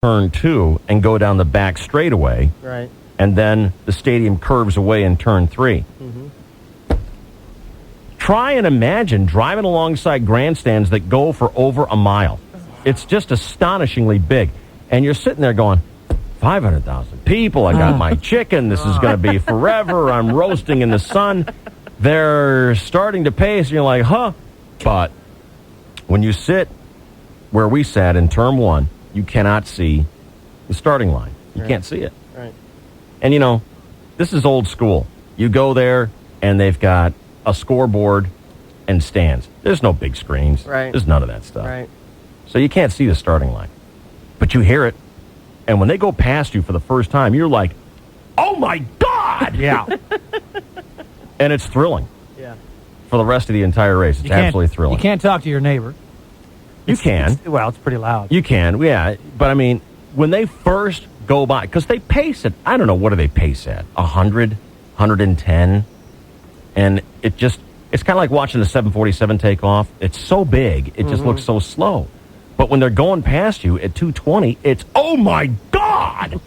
turn 2 and go down the back straightaway. Right. And then the stadium curves away in turn 3. Try and imagine driving alongside grandstands that go for over a mile. It's just astonishingly big. And you're sitting there going, 500,000 people. I got my chicken. This is going to be forever. I'm roasting in the sun. They're starting to pace. And you're like, huh? But when you sit where we sat in term 1, you cannot see the starting line. You can't see it. Right. And, this is old school. You go there, and they've got a scoreboard and stands. There's no big screens. Right. There's none of that stuff. Right. So you can't see the starting line. But you hear it. And when they go past you for the first time, you're like, oh, my God! Yeah. And it's thrilling. Yeah. For the rest of the entire race. It's absolutely thrilling. You can't talk to your neighbor. You can. It's pretty loud. You can, yeah. But, I mean, when they first go by, because they pace it, I don't know, what do they pace at? 100, 110? And it's kind of like watching the 747 take off. It's so big, it just looks so slow. But when they're going past you at 220, it's, oh, my God!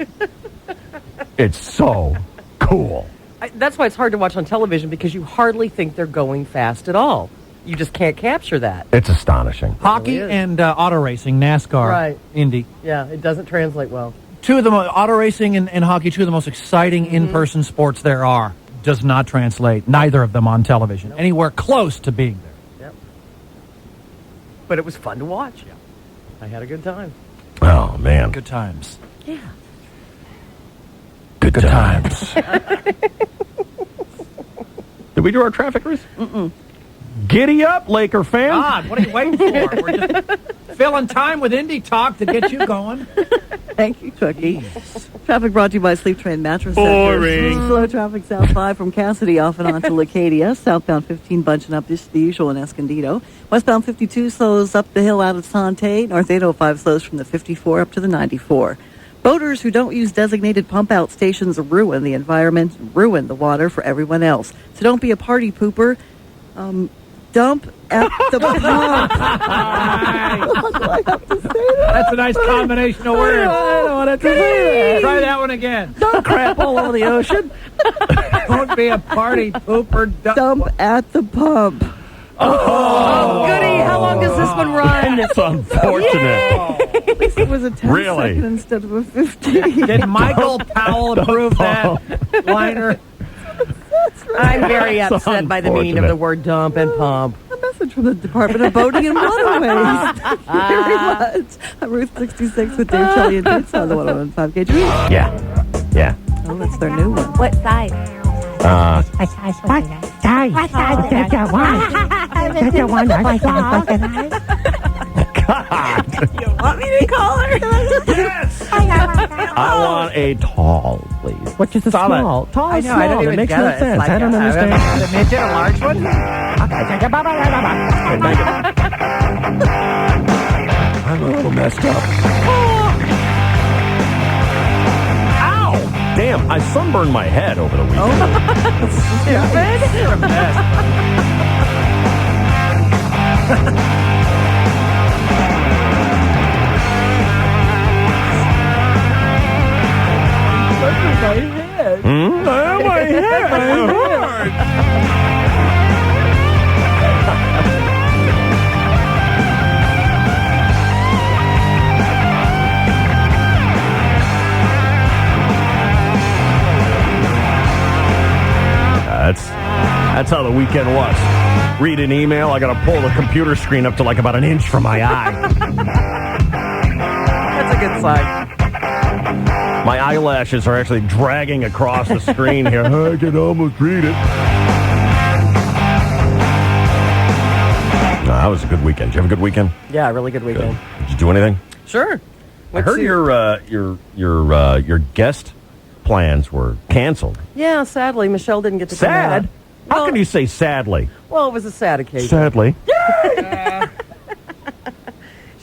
It's so cool. That's why it's hard to watch on television, because you hardly think they're going fast at all. You just can't capture that. It's astonishing. Hockey really and auto racing, NASCAR, Right. Indy. Yeah, it doesn't translate well. Two of the auto racing and hockey, two of the most exciting in-person sports there are. Does not translate, neither of them on television, anywhere close to being there. Yep. But it was fun to watch. Yeah. I had a good time. Oh, man. Good times. Yeah. Good times. Did we do our traffic race? Giddy up, Laker fans. God, what are you waiting for? We're just filling time with Indy talk to get you going. Thank you, Cookie. Traffic brought to you by Sleep Train Mattress Boring. Center. Slow traffic south 5 from Cassidy off and onto Leucadia. Southbound 15 bunching up the usual in Escondido. Westbound 52 slows up the hill out of Sante. North 805 slows from the 54 up to the 94. Boaters who don't use designated pump-out stations ruin the environment, ruin the water for everyone else. So don't be a party pooper. Dump at the pump. What do I have to say that? That's a nice combination of words. I don't want to say that. Try that one again. Don't crap all over the ocean. Don't be a party pooper. Dump at the pump. Oh, goody. How long does this one run? It's unfortunate. At least it was a 10 Really? second instead of a 15. Did Michael Powell approve that liner? I'm very That's upset by the meaning of unfortunate. the word dump and pump. A message from the Department of Boating and Waterways. Thank you very much. I'm Ruth 66 with Dave, Shelley, and Vince on the 101.5 KG. Yeah. Oh, that's their new one. What size? Uh, What size? What size? That's the one. That's the one. What size? You want me to call her? yes! I want a tall, please. Which is a small? Tall I is know, small. I don't even it makes get no it. It's sense. like I don't understand. A midget, a large one? I'm a little messed up. Ow! Damn, I sunburned my head over the weekend. You're a mess. My head. That's how the weekend was. Read an email, I gotta pull the computer screen up to like about an inch from my eye. That's a good sign. My eyelashes are actually dragging across the screen here. I can almost read it. That was a good weekend. Did you have a good weekend? Yeah, really good weekend. Did you do anything? Sure. I heard your guest plans were canceled. Yeah, sadly, Michelle didn't get to come Sad? out. How Well- can you say sadly? Well, it was a sad occasion. Sadly. She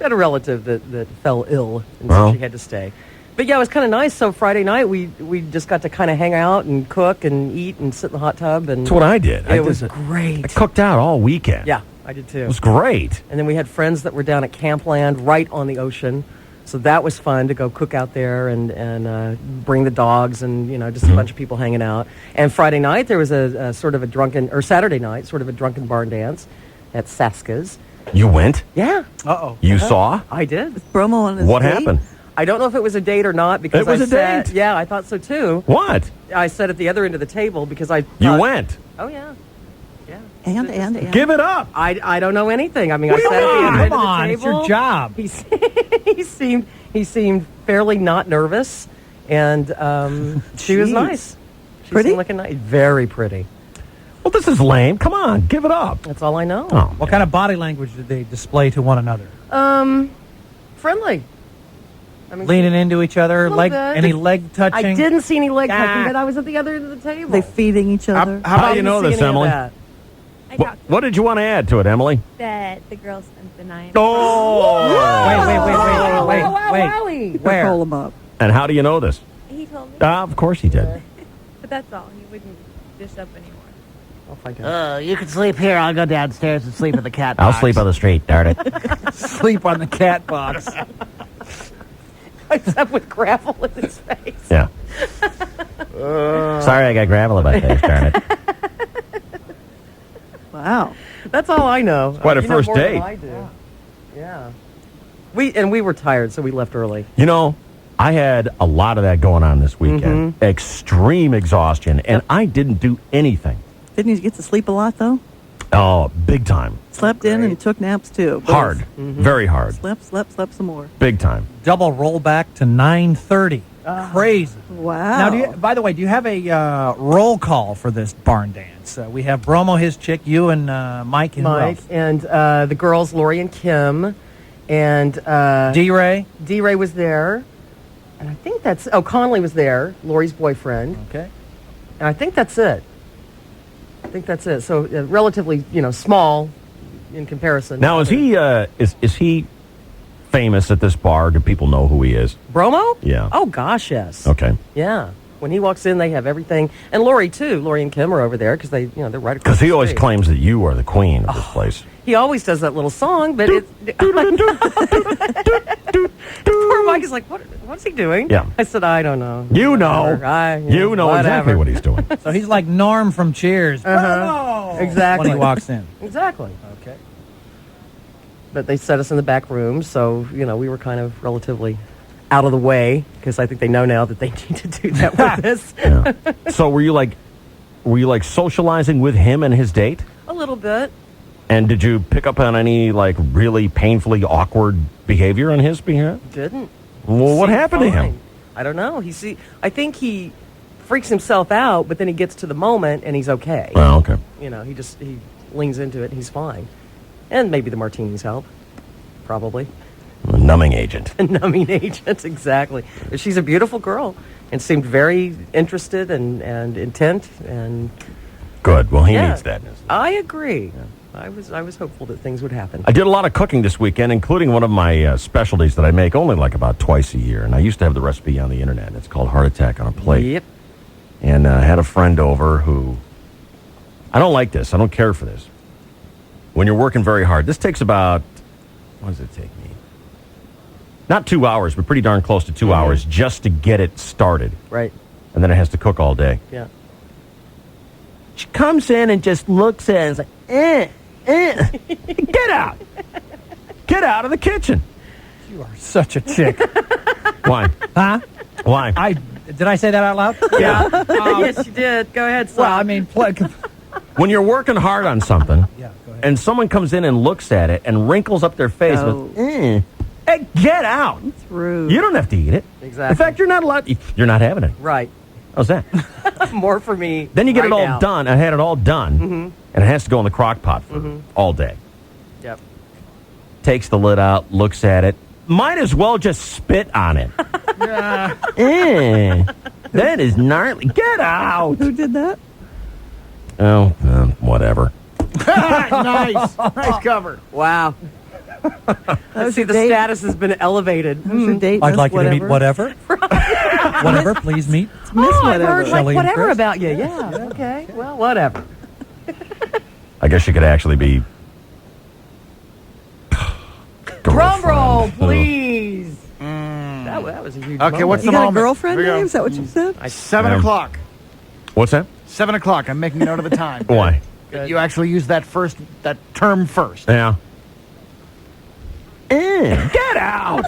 had a relative that fell ill, and Well. so she had to stay. But yeah, it was kind of nice. So Friday night, we just got to kind of hang out and cook and eat and sit in the hot tub. And That's what I did. it was great. I cooked out all weekend. Yeah, I did too. It was great. And then we had friends that were down at Campland right on the ocean. So that was fun to go cook out there and bring the dogs and, just a bunch of people hanging out. And Friday night, there was a sort of a Saturday night, sort of a drunken barn dance at Saska's. You went? Yeah, Uh-oh. You saw? I did. Bromo on his What date? happened? I don't know if it was a date or not because It was I a sat, date? Yeah, I thought so too. What? I sat at the other end of the table because I You thought- went. Oh, yeah. Yeah. And. Give it up. I don't know anything. I mean, I What do sat you at the mean? other end Come of the on, table. it's your job. He seemed fairly not nervous, and she was Jeez. nice. She Pretty? seemed like a nice, very pretty. Well, this is lame. Come on, give it up. That's all I know. Oh, What kind of body language did they display to one another? Friendly. I mean, Leaning into each other, little leg, bit. any leg touching? I didn't see any leg Ah. touching, but I was at the other end of the table. They feeding each other. How do I you didn't know see this, any of Emily? that. I What, talked what did you want to add to it, Emily? that the girl spent the night. Oh! Wait. Where? Where? Call them up. And how do you know this? He told me, Of course he did. but that's all. He wouldn't dish up anymore. I'll find out. You can sleep here. I'll go downstairs and sleep in the cat I'll box. sleep on the street, darn it. Sleep on the cat box. I sat with gravel in his face. Yeah. Sorry I got gravel in my face, darn it. Wow. That's all I know. quite a You know first more than date. I do. Yeah. We were tired, so we left early. You know, I had a lot of that going on this weekend. Extreme exhaustion, and I didn't do anything. Didn't you get to sleep a lot, though? Oh, big time. Slept in and took naps, too. Both. Hard. Very hard. Slept some more. Big time. Double rollback to 9:30. Crazy. Wow. Now, by the way, do you have a roll call for this barn dance? We have Bromo, his chick, you, and Mike and Mike and the girls, Lori and Kim, and D-Ray. D-Ray was there. And I think Conley was there, Lori's boyfriend. Okay. And I think that's it. So relatively, small in comparison. Now, is he is he famous at this bar? Do people know who he is? Bromo? Yeah. Oh, gosh, yes. Okay. Yeah. When he walks in, they have everything. And Lori, too. Lori and Kim are over there because they're right across Because the he always street. claims that you are the queen of this place. He always does that little song, but poor Mike is like, what's he doing? Yeah. I said, I don't know. You know. Whatever. You know exactly what he's doing. So he's like Norm from Cheers. Bromo! Exactly. When he walks in. Exactly. Okay. But they set us in the back room, so, we were kind of relatively out of the way because I think they know now that they need to do that with us. Yeah. So were you like socializing with him and his date? A little bit. And did you pick up on any like really painfully awkward behavior on his behalf? Didn't. Well, what Seemed happened to him? fine. I don't know. I think he freaks himself out, but then he gets to the moment and he's okay. Oh, okay. He leans into it and he's fine. And maybe the martinis help. Probably. A numbing agent. A numbing agent, exactly. But she's a beautiful girl and seemed very interested and intent and Good. Well, he yeah, needs that. I agree. I was hopeful that things would happen. I did a lot of cooking this weekend, including one of my specialties that I make only like about twice a year. And I used to have the recipe on the internet. It's called Heart Attack on a Plate. Yep. And I had a friend over who, I don't like this. I don't care for this. When you're working very hard, this takes about, what does it take me? Not 2 hours, but pretty darn close to 2 hours just to get it started. Right. And then it has to cook all day. Yeah. She comes in and just looks at it and is like, get out. Get out of the kitchen. You are such a chick. Why? Huh? Why? Did I say that out loud? Yeah. Yes, you did. Go ahead, Sal. Well, I mean, When you're working hard on something, yeah, go ahead. and someone comes in and looks at it and wrinkles up their face Oh. with, hey, get out. It's rude. You don't have to eat it. Exactly. In fact, you're not allowed. You're not having it. Right. How's that? More for me. Then you get right it all now. done. I had it all done, and it has to go in the crock pot for all day. Yep. Takes the lid out, looks at it. Might as well just spit on it. That is gnarly. Get out. Who did that? Oh, whatever. Nice cover. Wow. was See, your the date? status has been elevated. Who's your date? I'd Miss like you to meet whatever. Whatever, please meet. Miss I've whatever. heard Shelley and whatever Chris? about you. Yeah. Okay. Well, whatever. I guess you could actually be. Drum roll, girlfriend. please. that was a huge Okay, moment. what's You the got a moment? girlfriend, Here we go. Dave? Is that what you said? 7 o'clock. What's that? 7 o'clock. I'm making note of the time. Why? You actually use that term first. Yeah. Get out!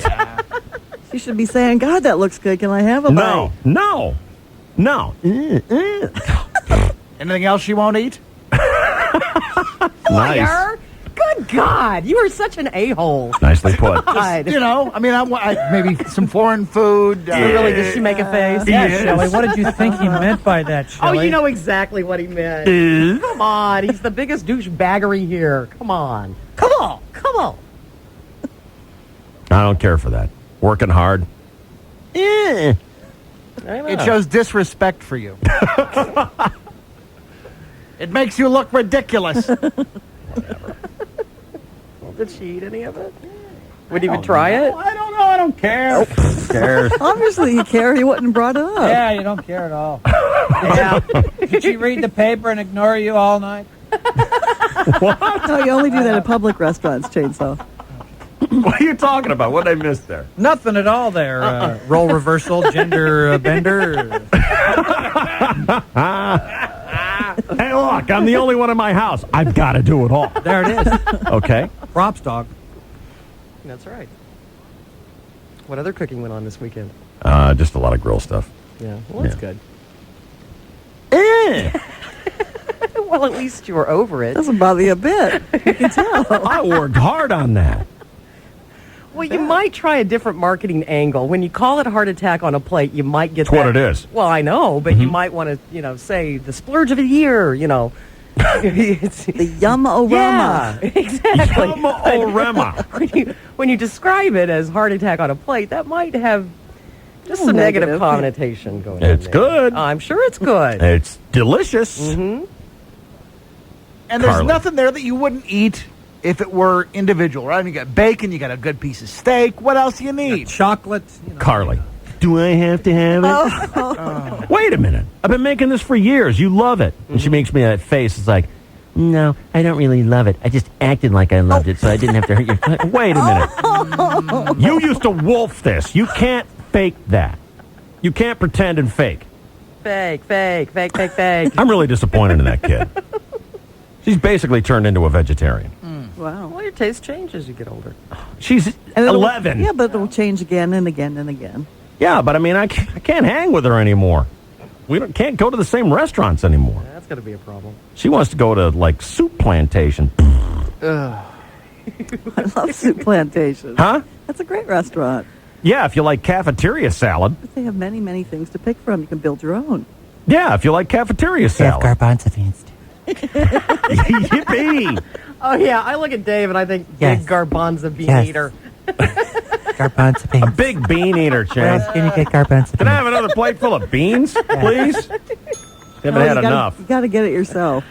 You should be saying, God, that looks good. Can I have a bite? No. Anything else you won't eat? Nice. Liar. Good God, you are such an a-hole. Nicely put. God. You know, I mean, maybe some foreign food. Really, did she make a face? Yeah, Shelley, what did you think he meant by that, Oh, Shelley? you know exactly what he meant. Come on, he's the biggest douchebaggery here. Come on. I don't care for that. Working hard. I know. It shows disrespect for you. It makes you look ridiculous. Did she eat any of it? Would you even try it? I don't know. I don't care. Who cares? Obviously, you care. He wouldn't have brought it up. Yeah, you don't care at all. Yeah. Did she read the paper and ignore you all night? No, you only do that at public restaurants, Chainsaw. What are you talking about? What did I miss there? Nothing at all there. Role reversal, gender bender. Hey, look, I'm the only one in my house. I've got to do it all. There it is. Okay. Props, dog. That's right. What other cooking went on this weekend? Just a lot of grill stuff. Yeah, well, that's Yeah. good. Well, at least you were over it. Doesn't bother you a bit. You can tell. I worked hard on that. Well, you might try a different marketing angle. When you call it a heart attack on a plate, you might get That's what it is. Well, I know, but you might want to, say the splurge of the year, It's- The yum-o-rama. yeah, exactly. Yum-o-rama. When you describe it as heart attack on a plate, that might have just Oh, some negative negative. connotation going It's in there. good. I'm sure it's good. It's delicious. And there's Carly. nothing there that you wouldn't eat if it were individual, right? You got bacon, you got a good piece of steak. What else do you need? Chocolate. Carly. Do I have to have it? Wait a minute. I've been making this for years. You love it. And she makes me that face. It's like, no, I don't really love it. I just acted like I loved it, so I didn't have to hurt your... Wait a minute. You used to wolf this. You can't fake that. You can't pretend and fake. Fake. I'm really disappointed in that kid. She's basically turned into a vegetarian. Wow. Well, your taste changes as you get older. She's And it'll- 11. Yeah, but it'll change again and again and again. Yeah, but I mean, I can't hang with her anymore. Can't go to the same restaurants anymore. That's going to be a problem. She wants to go to, like, Soup Plantation. I love Soup Plantation. Huh? That's a great restaurant. Yeah, if you like cafeteria salad. They have many, many things to pick from. You can build your own. Yeah, if you like cafeteria They have salad. garbanzo beans, too. Yippee! Oh, yeah, I look at Dave and I think Yes. big garbanzo bean Yes. eater. Garbanzo beans. A big bean eater, Where else Chance. can you get garbanzo Can I beans? have another plate full of beans, please? Haven't had enough. You got to get it yourself.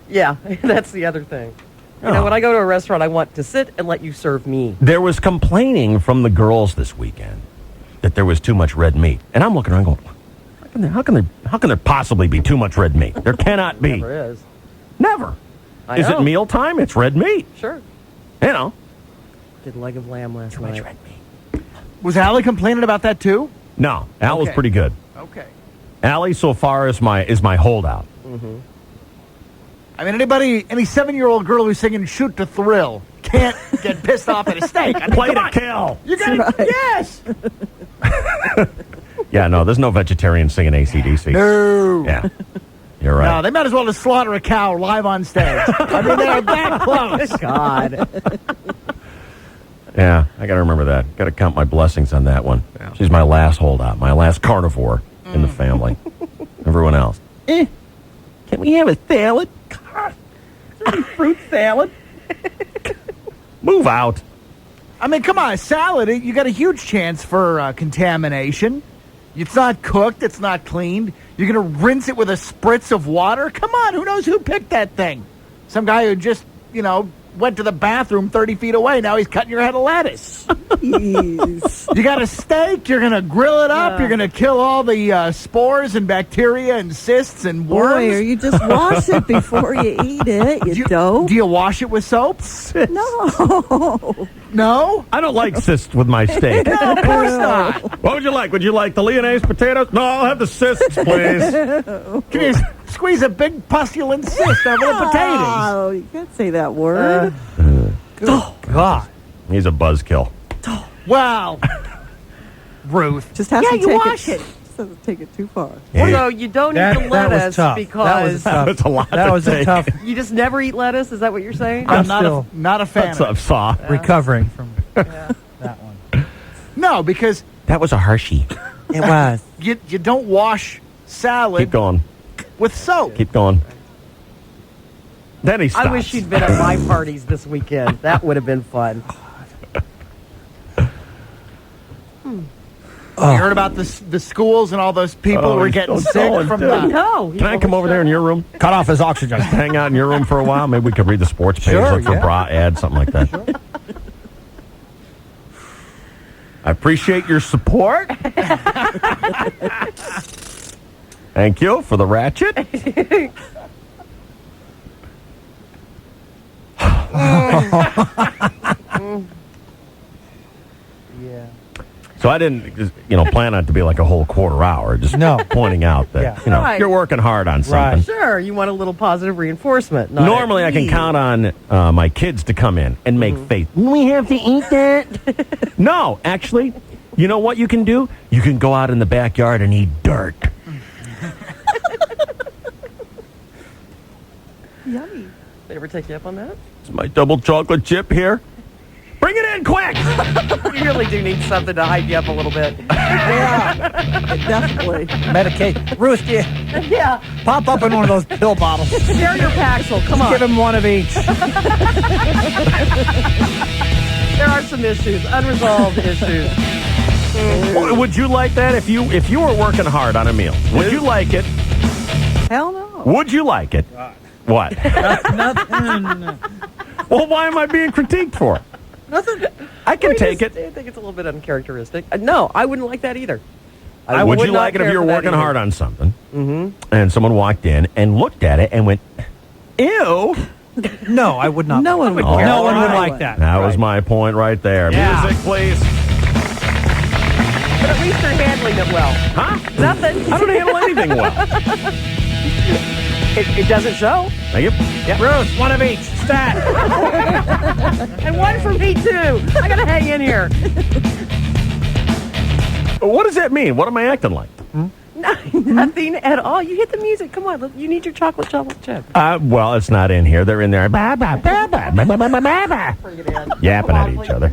Yeah, that's the other thing. You Oh. know, when I go to a restaurant, I want to sit and let you serve me. There was complaining from the girls this weekend that there was too much red meat. And I'm looking around going, how can there possibly be too much red meat? There cannot be. Never is. Never. I Is know. it mealtime? It's red meat. Sure. You know. Did leg of lamb last night. red meat. Was Allie complaining about that too? No, Al was Okay. pretty good. Okay. Allie so far is my holdout. I mean, any 7-year-old girl who's singing "Shoot to Thrill" can't get pissed off at a steak. I mean, Play come to on. kill. You got Right. yes. Yeah, no, there's no vegetarian singing AC/DC. No. Yeah, you're No, right. they might as well just slaughter a cow live on stage. I mean, they're that close. God. Yeah, I got to remember that. Got to count my blessings on that one. She's my last holdout, my last carnivore in the family. Everyone else. Can we have a salad? Fruit salad? Move out. I mean, come on, a salad, you got a huge chance for contamination. It's not cooked. It's not cleaned. You're going to rinse it with a spritz of water? Come on, who knows who picked that thing? Some guy who just, went to the bathroom 30 feet away. Now he's cutting your head of lettuce. Jeez. You got a steak. You're going to grill it up. You're going to kill all the spores and bacteria and cysts and worms. Boy, or you just wash it before you eat it, you dope. Do you wash it with soap? No. No? I don't like cysts with my steak. No, of course not. What would you like? Would you like the Lyonnaise potatoes? No, I'll have the cysts, please. Can you squeeze a big pustulent cyst over the potatoes? Oh, you can't say that word. God. He's a buzzkill. Well, Ruth. Just has Yeah, to you take wash it. it. Just doesn't take it too far. So you don't eat the That was lettuce tough. because That's a lot That to was a take. tough you just never eat lettuce? Is that what you're saying? I'm I'm still not a fan That's of it. a saw. recovering from that one. No, because That was a Hershey. It was. you don't wash salad Keep going. with soap. Keep going. Then he stops. I wish you'd been at my parties this weekend. That would have been fun. You heard about the schools and all those people who were he's getting so sick going, from dude. the... No. Can I come over there in your room? Cut off his oxygen. Hang out in your room for a while? Maybe we could read the sports page, Sure, look for yeah. bra ads, something like that. I appreciate your support. Thank you for the ratchet. Yeah. So I didn't, plan on it to be like a whole quarter hour. Just No. pointing out that, Yeah. Right. you're working hard on something. Right. Sure, you want a little positive reinforcement. not Normally, I can me. count on my kids to come in and make faith. We have to eat that. No, actually, you know what you can do? You can go out in the backyard and eat dirt. Yummy. They ever take you up on that? It's my double chocolate chip here. Bring it in quick! You really do need something to hype you up a little bit. Definitely. Medicaid. Ruth, Yeah. pop up in one of those pill bottles. Share your Paxil. Come on. Give him one of each. There are some issues, unresolved issues. Would you like that if you were working hard on a meal? Would you like it? Hell no. Would you like it? What? Nothing. Well, why am I being critiqued for? Nothing. I can take I it. think it's a little bit uncharacteristic. No, I wouldn't like that either. Would you not like it if care you were for that working either. hard on something and someone walked in and looked at it and went, ew? No, I would not. No one would Oh, care. No one would I like would. that. That was my point right there. Yeah. Music, please. But at least you're handling it well. Huh? Nothing. I don't handle anything well. It doesn't show. Thank you. Ruth, one of each. Stat. And one for me, too. I got to hang in here. What does that mean? What am I acting like? Nothing at all. You hit the music. Come on. You need your chocolate chip. Well, it's not in here. They're in there. Bring it in. Yapping Come at on, each other.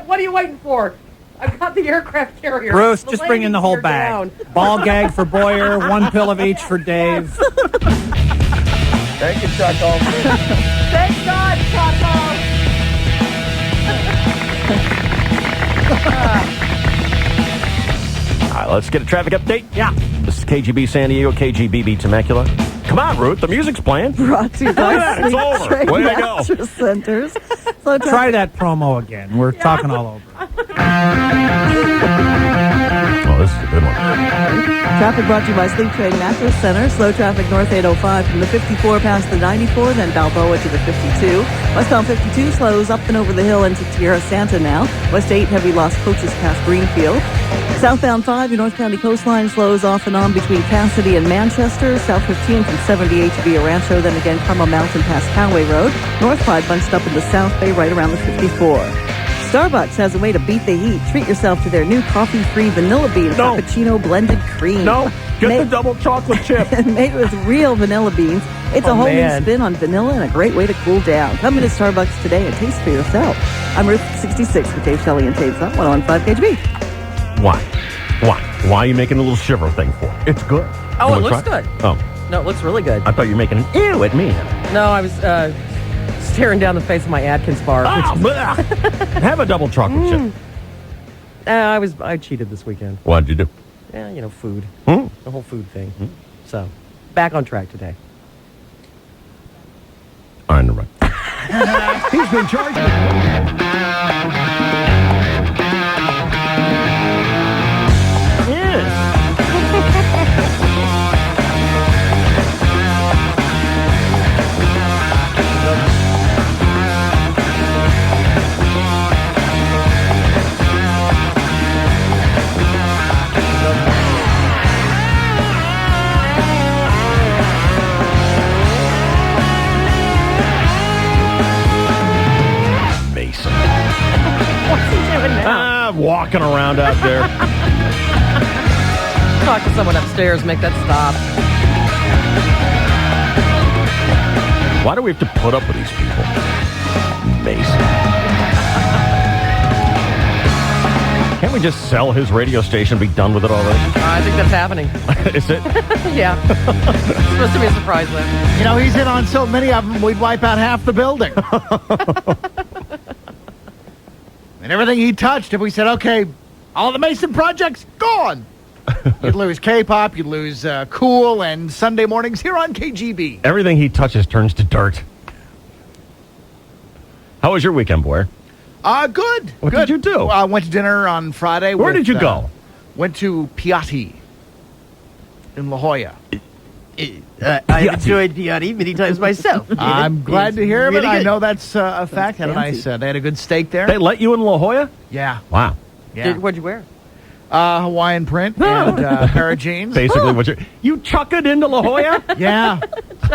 What are you waiting for? I've got the aircraft carrier. Ruth, The just bring in the landings whole are bag. down. Ball gag for Boyer, one pill of each for Dave. Thank you, Chuck. Thank God, Choco. All right, let's get a traffic update. Yeah. This is KGB San Diego, KGBB Temecula. Come on, Ruth. The music's playing. Brought to you by It's Sleep over. Train Way to go. Mattress Centers. So Try that promo again. We're talking all over. Oh, this is a good one. Traffic brought to you by Sleep Train Mattress Center. Slow traffic north 805 from the 54 past the 94, then Balboa to the 52. Westbound 52 slows up and over the hill into Tierra Santa now. West 8 heavy lost coaches past Greenfield. Southbound 5, your North County coastline slows off and on between Cassidy and Manchester. South 15 from 78 to Villa Rancho, then again Carmel Mountain past Conway Road. North 5 bunched up in the South Bay right around the 54. Starbucks has a way to beat the heat. Treat yourself to their new coffee-free vanilla bean No. cappuccino blended cream. No, get the Made- double chocolate chip. Made with real vanilla beans. It's a Oh, whole man. new spin on vanilla and a great way to cool down. Come into Starbucks today and taste for yourself. I'm Ruth 66 with Dave Shelley and Taves on 101.5 KGB. Why? Why are you making a little shiver thing for? It's good. Oh, You it wanna looks try? good. Oh, No, it looks really good. I thought you were making an ew at me. No, I was staring down the face of my Atkins bar. Oh, bleh. Have a double chocolate chip. I cheated this weekend. What'd you do? Yeah, food. Hmm? The whole food thing. So, back on track today. All right, no, right. He's been charged. Yes. Mason. What's he doing now? Walking around out there. Talk to someone upstairs, make that stop. Why do we have to put up with these people? Mason. Can't we just sell his radio station and be done with it already? I think that's happening. Is it? Yeah. It's supposed to be a surprise, though. You know, he's in on so many of them, we'd wipe out half the building. And everything he touched, if we said, okay, all the Mason projects, gone. You'd lose K-pop, you'd lose Cool, and Sunday mornings here on KGB. Everything he touches turns to dirt. How was your weekend, boy? Good. What good. did you do? I went to dinner on Friday. Where with, did you go? Went to Piatti in La Jolla. I've enjoyed Piatti many times myself. I'm glad to hear of really it. I good. know that's a fact. Had a nice. They had a good steak there. They let you in La Jolla? Yeah. Wow. Yeah. What'd you wear? Hawaiian print and a pair of jeans. Basically, what you chuck it into La Jolla? Yeah.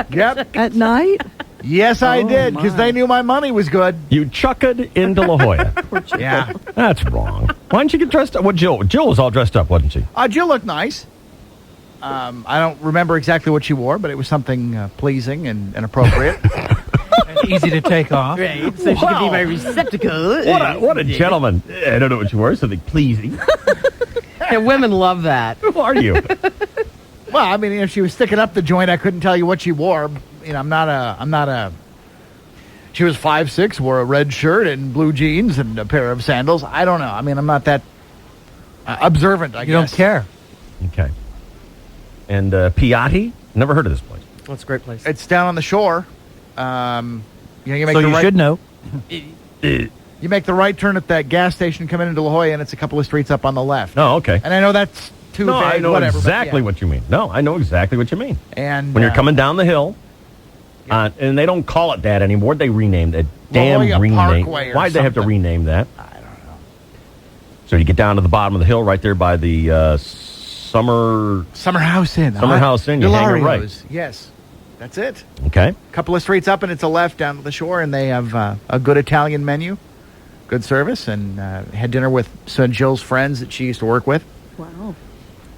Yep. At night? Yes, I did, because my. they knew my money was good. You chuck it into La Jolla. Yeah. That's wrong. Why didn't you get dressed up? Well, Jill was all dressed up, wasn't she? Jill looked nice. I don't remember exactly what she wore, but it was something pleasing and appropriate. And easy to take off. Right, so she could be my receptacle. What a gentleman. I don't know what you were, something pleasing. And women love that. Who are you? Well, I mean, if she was sticking up the joint, I couldn't tell you what she wore. You know, I'm not a. She was 5'6", wore a red shirt and blue jeans and a pair of sandals. I don't know. I mean, I'm not that observant, I You guess. don't care. Okay. And Piatti? Never heard of this place. That's a great place. It's down on the shore. You know, you make So the you right, should know. You make the right turn at that gas station, come into La Jolla, and it's a couple of streets up on the left. Oh, okay. And I know that's too No, vague, I know whatever, but exactly yeah. what you mean. No, I know exactly what you mean. And When you're coming down the hill, and they don't call it that anymore. They renamed it. Damn La Jolla rename. Parkway or Why'd they have to something. rename that? I don't know. So you get down to the bottom of the hill right there by the Summer House Inn. Summer House Inn, you hang it right. Delario's. Yes. That's it. Okay. A couple of streets up, and it's a left down to the shore, and they have a good Italian menu, good service, and had dinner with some of Jill's friends that she used to work with. Wow.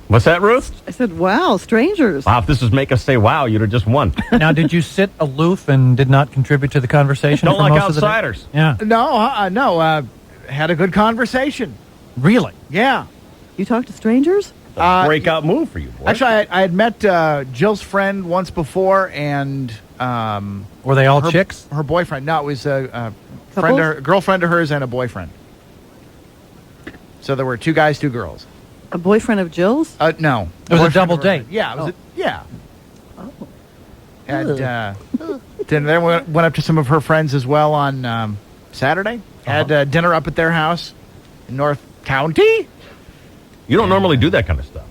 What's that, Ruth? I said, wow, strangers. Wow, if this was make us say wow, you'd have just won. Now, did you sit aloof and did not contribute to the conversation? Don't for like most of the day? outsiders. Yeah. No, had a good conversation. Really? Yeah. You talk to strangers? Breakout move for you, boy. Actually, I had met Jill's friend once before, and Were they all her, chicks? her boyfriend. No, it was a Couples? girlfriend of hers and a boyfriend. So there were 2 guys, 2 girls. A boyfriend of Jill's? No. It was a Boyfriend double of her date. friend. Yeah, it was. Yeah. Oh. And then we went up to some of her friends as well on Saturday. Had dinner up at their house in North County. You don't normally do that kind of stuff.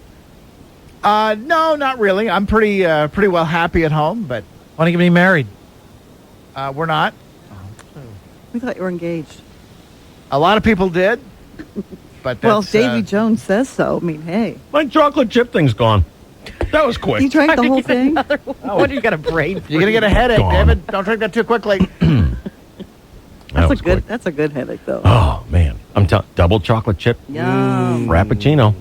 No, not really. I'm pretty well happy at home, but Why don't you get me married? we're not. We thought you were engaged. A lot of people did, but Well, that's, Davy Jones says so. I mean, hey. My chocolate chip thing's gone. That was quick. You drank the whole thing? What, you got a brain? you're gonna get a headache, Gone. David. Don't drink that too quickly. That was quick. That's a good headache, though. Oh, man. I'm telling double chocolate chip Yum. Frappuccino.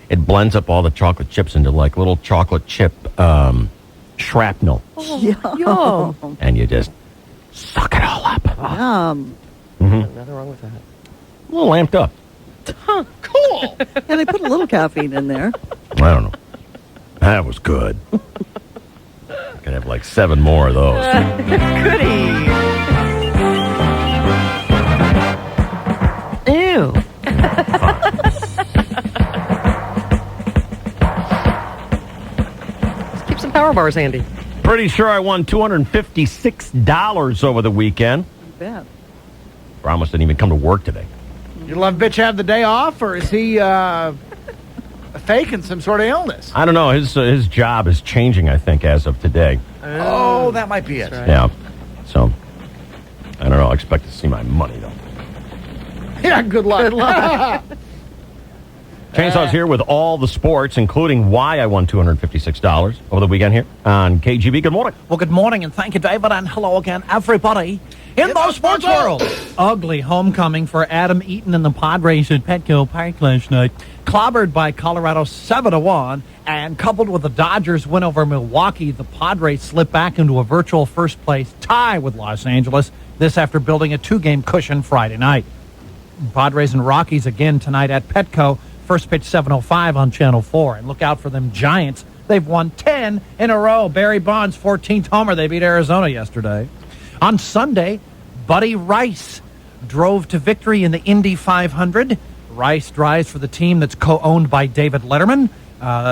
It blends up all the chocolate chips into like little chocolate chip shrapnel. Yo. And you just suck it all up. Yum. Nothing wrong with that. A little amped up. Cool. Yeah, they put a little caffeine in there. I don't know. That was good. Could have like 7 more of those. Goody. Ew. Keep some power bars handy. Pretty sure I won $256 over the weekend. Bet. Ramos didn't even come to work today. You let bitch have the day off, or is he faking some sort of illness? I don't know. His job is changing, I think, as of today. Oh, that might be it. Right. Yeah. So, I don't know. I expect to see my money, though. Yeah, good luck. Good luck. Chainsaw's here with all the sports, including why I won $256 over the weekend here on KGB. Good morning. Well, good morning, and thank you, David, and hello again, everybody. In the sports world, ugly homecoming for Adam Eaton and the Padres at Petco Park last night. Clobbered by Colorado 7-1, and coupled with the Dodgers' win over Milwaukee, the Padres slip back into a virtual first-place tie with Los Angeles, this after building a 2-game cushion Friday night. Padres and Rockies again tonight at Petco. First pitch 7:05 on Channel 4. And look out for them Giants. They've won 10 in a row. Barry Bonds' 14th homer. They beat Arizona yesterday. On Sunday, Buddy Rice drove to victory in the Indy 500. Rice drives for the team that's co-owned by David Letterman.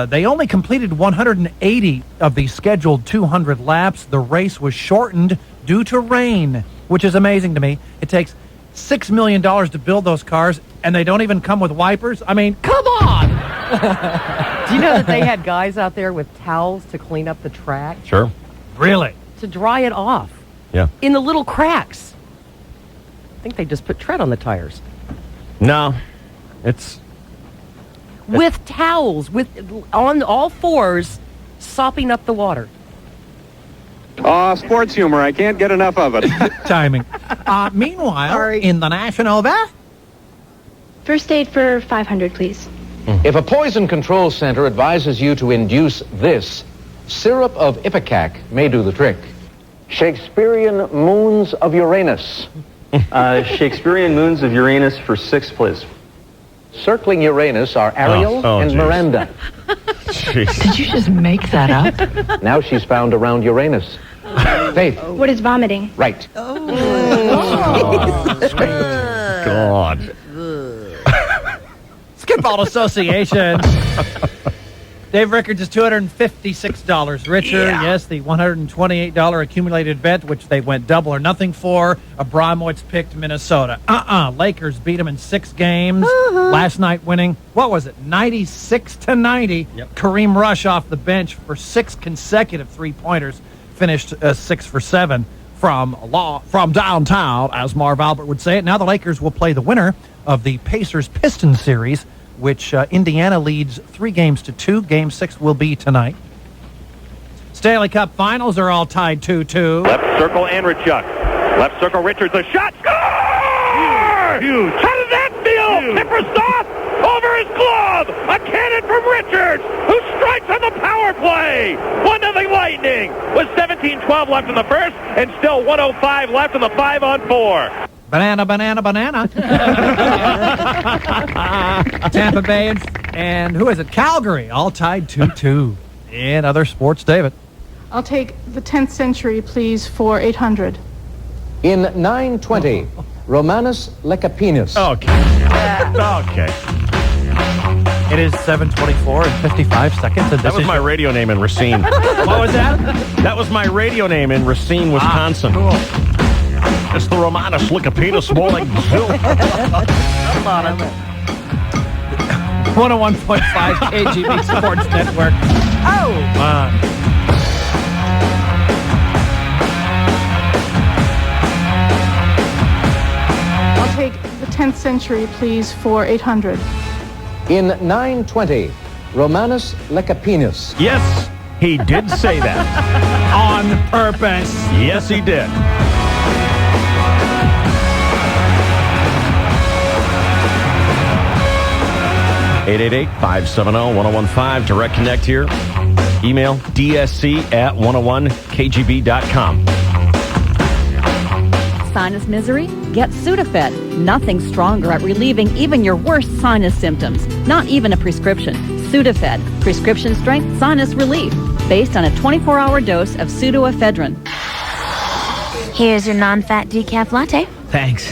They only completed 180 of the scheduled 200 laps. The race was shortened due to rain, which is amazing to me. It takes $6 million to build those cars, and they don't even come with wipers? I mean, come on! Do you know that they had guys out there with towels to clean up the track? Sure. Really? To dry it off. Yeah. In the little cracks. I think they just put tread on the tires. No. It's... With towels, on all fours, sopping up the water. Sports humor. I can't get enough of it. Timing. Meanwhile, in the National Bath, First aid for 500, please. If a poison control center advises you to induce this, syrup of Ipecac may do the trick. Shakespearean moons of Uranus. Shakespearean moons of Uranus for 6, please. Circling Uranus are Ariel and geez. Miranda. Jeez. Did you just make that up? Now she's found around Uranus. Faith. What is vomiting? Right. God. Skip-Ball Association. Dave Rickards is $256 richer. Yeah. Yes, the $128 accumulated bet, which they went double or nothing for. Abramowitz picked Minnesota. Lakers beat them in 6 games. Last night winning, what was it, 96-90. Yep. Kareem Rush off the bench for 6 consecutive three-pointers. Finished 6 for 7 from downtown, as Marv Albert would say it. Now the Lakers will play the winner of the Pacers-Pistons series, which Indiana leads 3-2. Game 6 will be tonight. Stanley Cup Finals are all tied 2-2. Left circle, Andrichuk. Left circle, Richards. A shot. Score! Huge. How did that feel? Pipperstock over his glove. A cannon from Richards, who strikes on the power play. 1-0 Lightning with 17:12 left in the first, and still 1:05 left in the 5-on-4. Banana. Tampa Bay and who is it? Calgary, all tied 2-2. In other sports, David. I'll take the 10th century, please, for 800. In 920, Romanus Lecapenus. Okay. Okay. It is 7:24 and 55 seconds. And That was my radio name in Racine. What was that? That was my radio name in Racine, Wisconsin. Cool. It's the Romanus Licapenus, more like Zoo. 101.5 KGB Sports Network. I'll take the 10th century, please, for 800. In 920, Romanus Lecapenus. Yes, he did say that. On purpose. Yes, he did. (888) 570-1015. Direct connect here. Email dsc@101kgb.com. Sinus misery? Get Sudafed. Nothing stronger at relieving even your worst sinus symptoms. Not even a prescription. Sudafed. Prescription strength sinus relief. Based on a 24-hour dose of pseudoephedrine. Here's your non-fat decaf latte. Thanks.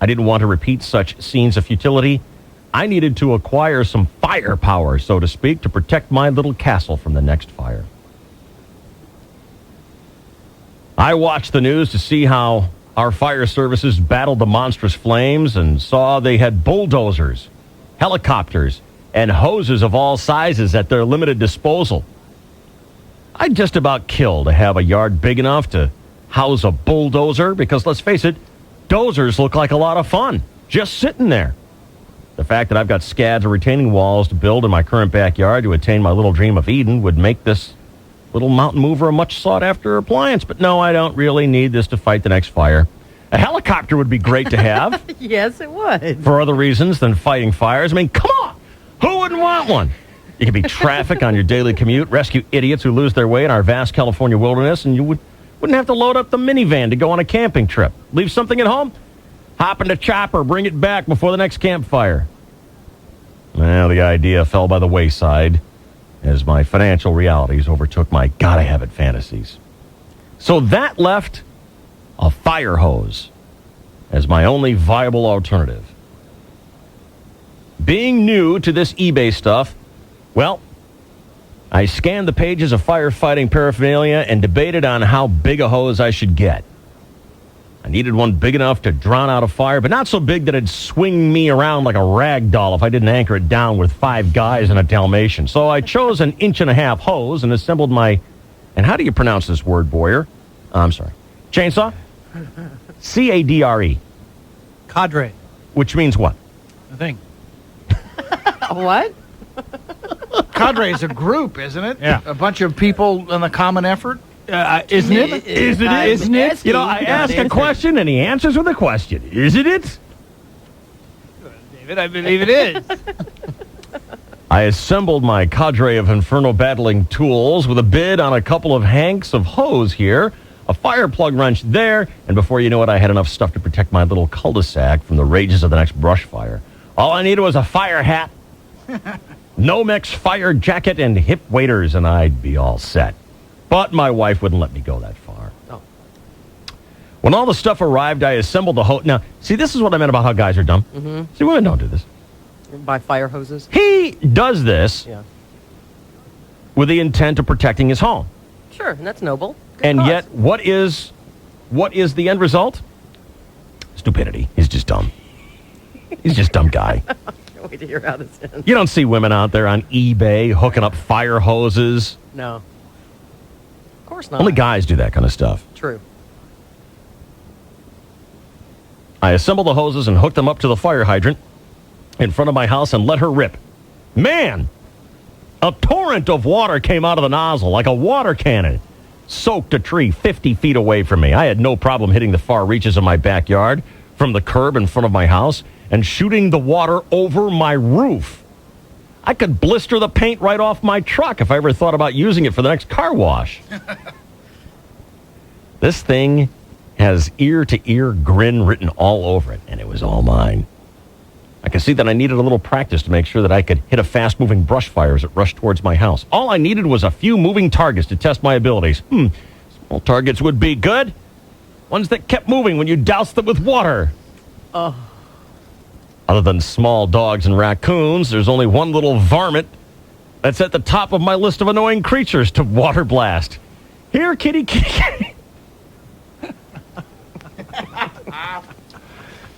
I didn't want to repeat such scenes of futility. I needed to acquire some firepower, so to speak, to protect my little castle from the next fire. I watched the news to see how our fire services battled the monstrous flames and saw they had bulldozers, helicopters, and hoses of all sizes at their limited disposal. I'd just about kill to have a yard big enough to house a bulldozer because, let's face it, dozers look like a lot of fun, just sitting there. The fact that I've got scads or retaining walls to build in my current backyard to attain my little dream of Eden would make this little mountain mover a much sought-after appliance. But no, I don't really need this to fight the next fire. A helicopter would be great to have. Yes, it would. For other reasons than fighting fires. I mean, come on! Who wouldn't want one? You could be traffic on your daily commute, rescue idiots who lose their way in our vast California wilderness, and you wouldn't have to load up the minivan to go on a camping trip. Leave something at home, hop in the chopper, bring it back before the next campfire. Well, the idea fell by the wayside as my financial realities overtook my gotta-have-it fantasies. So that left a fire hose as my only viable alternative. Being new to this eBay stuff, well, I scanned the pages of firefighting paraphernalia and debated on how big a hose I should get. I needed one big enough to drown out a fire, but not so big that it'd swing me around like a rag doll if I didn't anchor it down with 5 guys and a Dalmatian. So I chose an 1.5-inch hose and assembled my, and how do you pronounce this word, Boyer? I'm sorry. Chainsaw? C-A-D-R-E. Cadre. Which means what? I think. What? Cadre is a group, isn't it? Yeah. A bunch of people in a common effort. Isn't it? Isn't it? You know, I ask a question and he answers with a question. Isn't it? David, I believe it is. I assembled my cadre of inferno battling tools with a bid on a couple of hanks of hose here, a fire plug wrench there, and before you know it, I had enough stuff to protect my little cul-de-sac from the rages of the next brush fire. All I needed was a fire hat, Nomex fire jacket, and hip waders, and I'd be all set. But my wife wouldn't let me go that far. Oh. When all the stuff arrived, I assembled the hose. Now, see, this is what I meant about how guys are dumb. Mm-hmm. See, women don't do this. By fire hoses? He does this with the intent of protecting his home. Sure, and that's noble. Good And cause. yet, what is the end result? Stupidity. He's just dumb. He's just a dumb guy. Can't wait to hear how this ends. You don't see women out there on eBay hooking up fire hoses. No. Of course not. Only guys do that kind of stuff. True. I assembled the hoses and hooked them up to the fire hydrant in front of my house and let her rip. Man, a torrent of water came out of the nozzle like a water cannon. Soaked a tree 50 feet away from me. I had no problem hitting the far reaches of my backyard from the curb in front of my house and shooting the water over my roof. I could blister the paint right off my truck if I ever thought about using it for the next car wash. This thing has ear-to-ear grin written all over it, and it was all mine. I could see that I needed a little practice to make sure that I could hit a fast-moving brush fire as it rushed towards my house. All I needed was a few moving targets to test my abilities. Small targets would be good. Ones that kept moving when you doused them with water. Oh. Other than small dogs and raccoons, there's only one little varmint that's at the top of my list of annoying creatures to water blast. Here, kitty, kitty, kitty.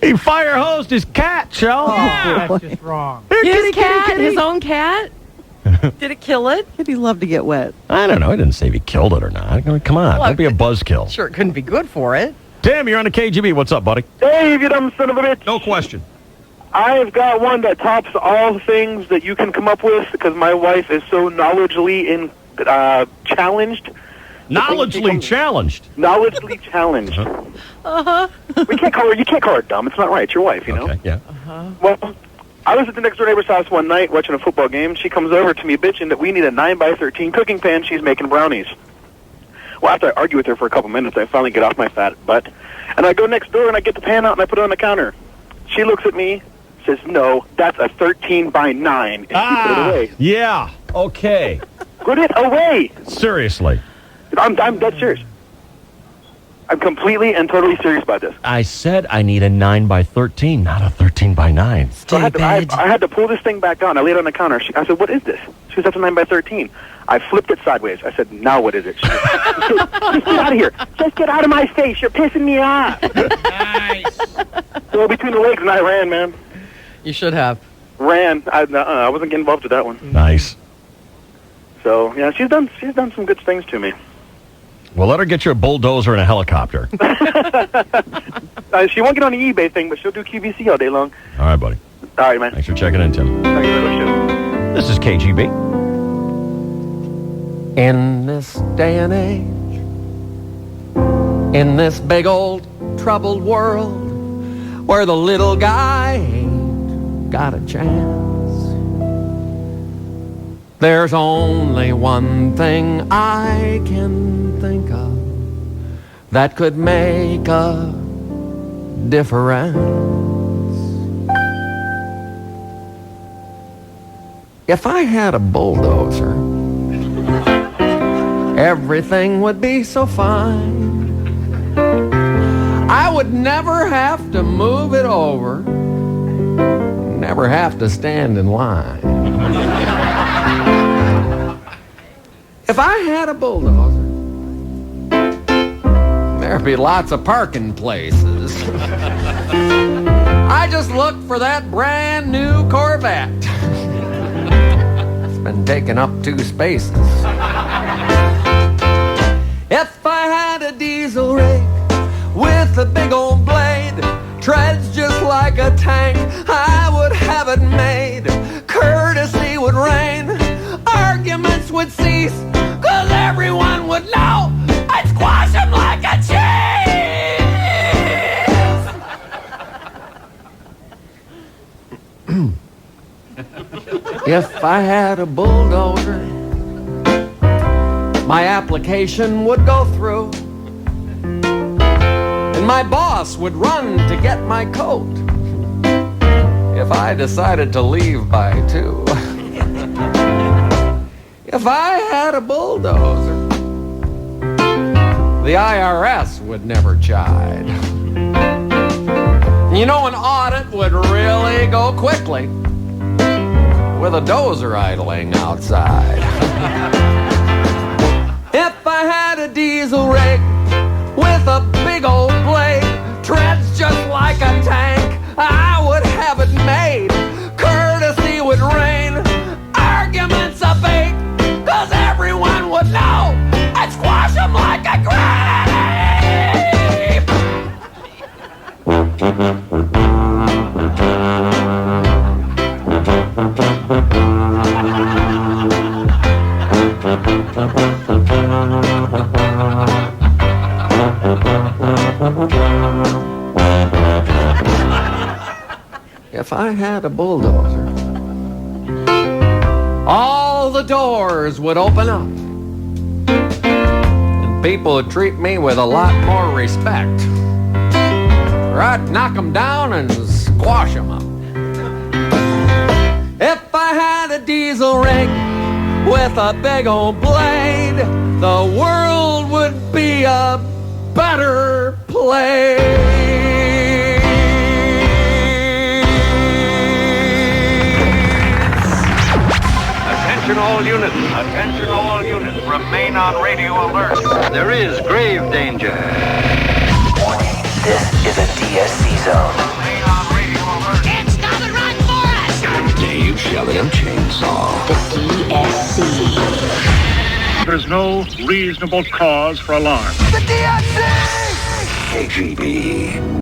He fire hosed his cat, Shell. Yeah, that's just wrong. Here, His kitty, cat? kitty, kitty. His own cat? Did it kill it? Kitty love to get wet. I don't know. I didn't say if he killed it or not. I mean, come on. Well, Don't be a buzzkill. Sure, it couldn't be good for it. Tim, you're on the KGB. What's up, buddy? Dave, you dumb son of a bitch. No question. I've got one that tops all things that you can come up with because my wife is so knowledgeably challenged. Knowledgeably challenged. Knowledgeably challenged. Uh-huh. You can't call her dumb. It's not right. It's your wife, you know? Okay, yeah. Uh-huh. Well, I was at the next door neighbor's house one night watching a football game. She comes over to me bitching that we need a 9x13 cooking pan. She's making brownies. Well, after I argue with her for a couple minutes, I finally get off my fat butt. And I go next door and I get the pan out and I put it on the counter. She looks at me, says, no, that's a 13x9. And she put it away. Yeah. Okay. Put it away. Seriously. I'm dead serious. I'm completely and totally serious about this. I said I need a 9x13, not a 13x9. So I had to pull this thing back on. I laid it on the counter. I said, what is this? She goes, that's a 9x13. I flipped it sideways. I said, now what is it? She goes, just get out of here. Just get out of my face. You're pissing me off. Nice. So between the legs, and I ran, man. You should have. Ran. I wasn't getting involved with that one. Nice. So, yeah, she's done some good things to me. Well, let her get you a bulldozer and a helicopter. She won't get on the eBay thing, but she'll do QVC all day long. All right, buddy. All right, man. Thanks for checking in, Tim. Thank you very much. This is KGB. In this day and age, in this big old troubled world, where the little guy ain't got a chance, there's only one thing I can think of that could make a difference. If I had a bulldozer, everything would be so fine. I would never have to move it over, never have to stand in line. If I had a bulldozer, there'd be lots of parking places. I just looked for that brand new Corvette. It's been taking up 2 spaces. If I had a diesel rig with a big old blade, treads just like a tank, I would have it made. Courtesy would reign, arguments would cease, 'cause everyone would know I'd squash them like a cheese. If I had a bulldozer, my application would go through, and my boss would run to get my coat if I decided to leave by 2. If I had a bulldozer, the IRS would never chide. You know, an audit would really go quickly with a dozer idling outside. If I had a diesel rig with a big old blade, treads just like a tank, I would have it made. Courtesy would reign, arguments abate, 'cause everyone would know I'd squash them like a grape. If I had a bulldozer, all the doors would open up, and people would treat me with a lot more respect, or I'd knock them down and squash them up. If I had a diesel rig with a big old blade, the world would be a better place. Attention all units. Attention all units. Remain on radio alert. There is grave danger. Warning. This is a DSC zone. Remain on radio alert. It's coming right for us! Dave Shelley and Chainsaw. The DSC. There's no reasonable cause for alarm. The DSC! KGB.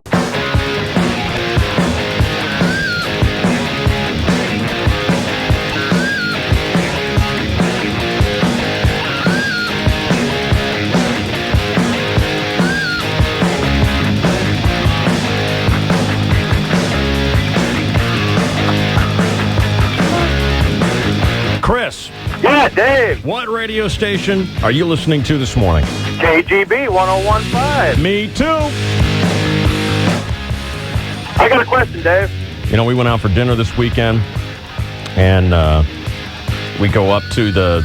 Chris. Yeah, Dave. What radio station are you listening to this morning? KGB 1015. Me too. I got a question, Dave. You know, we went out for dinner this weekend, and we go up to the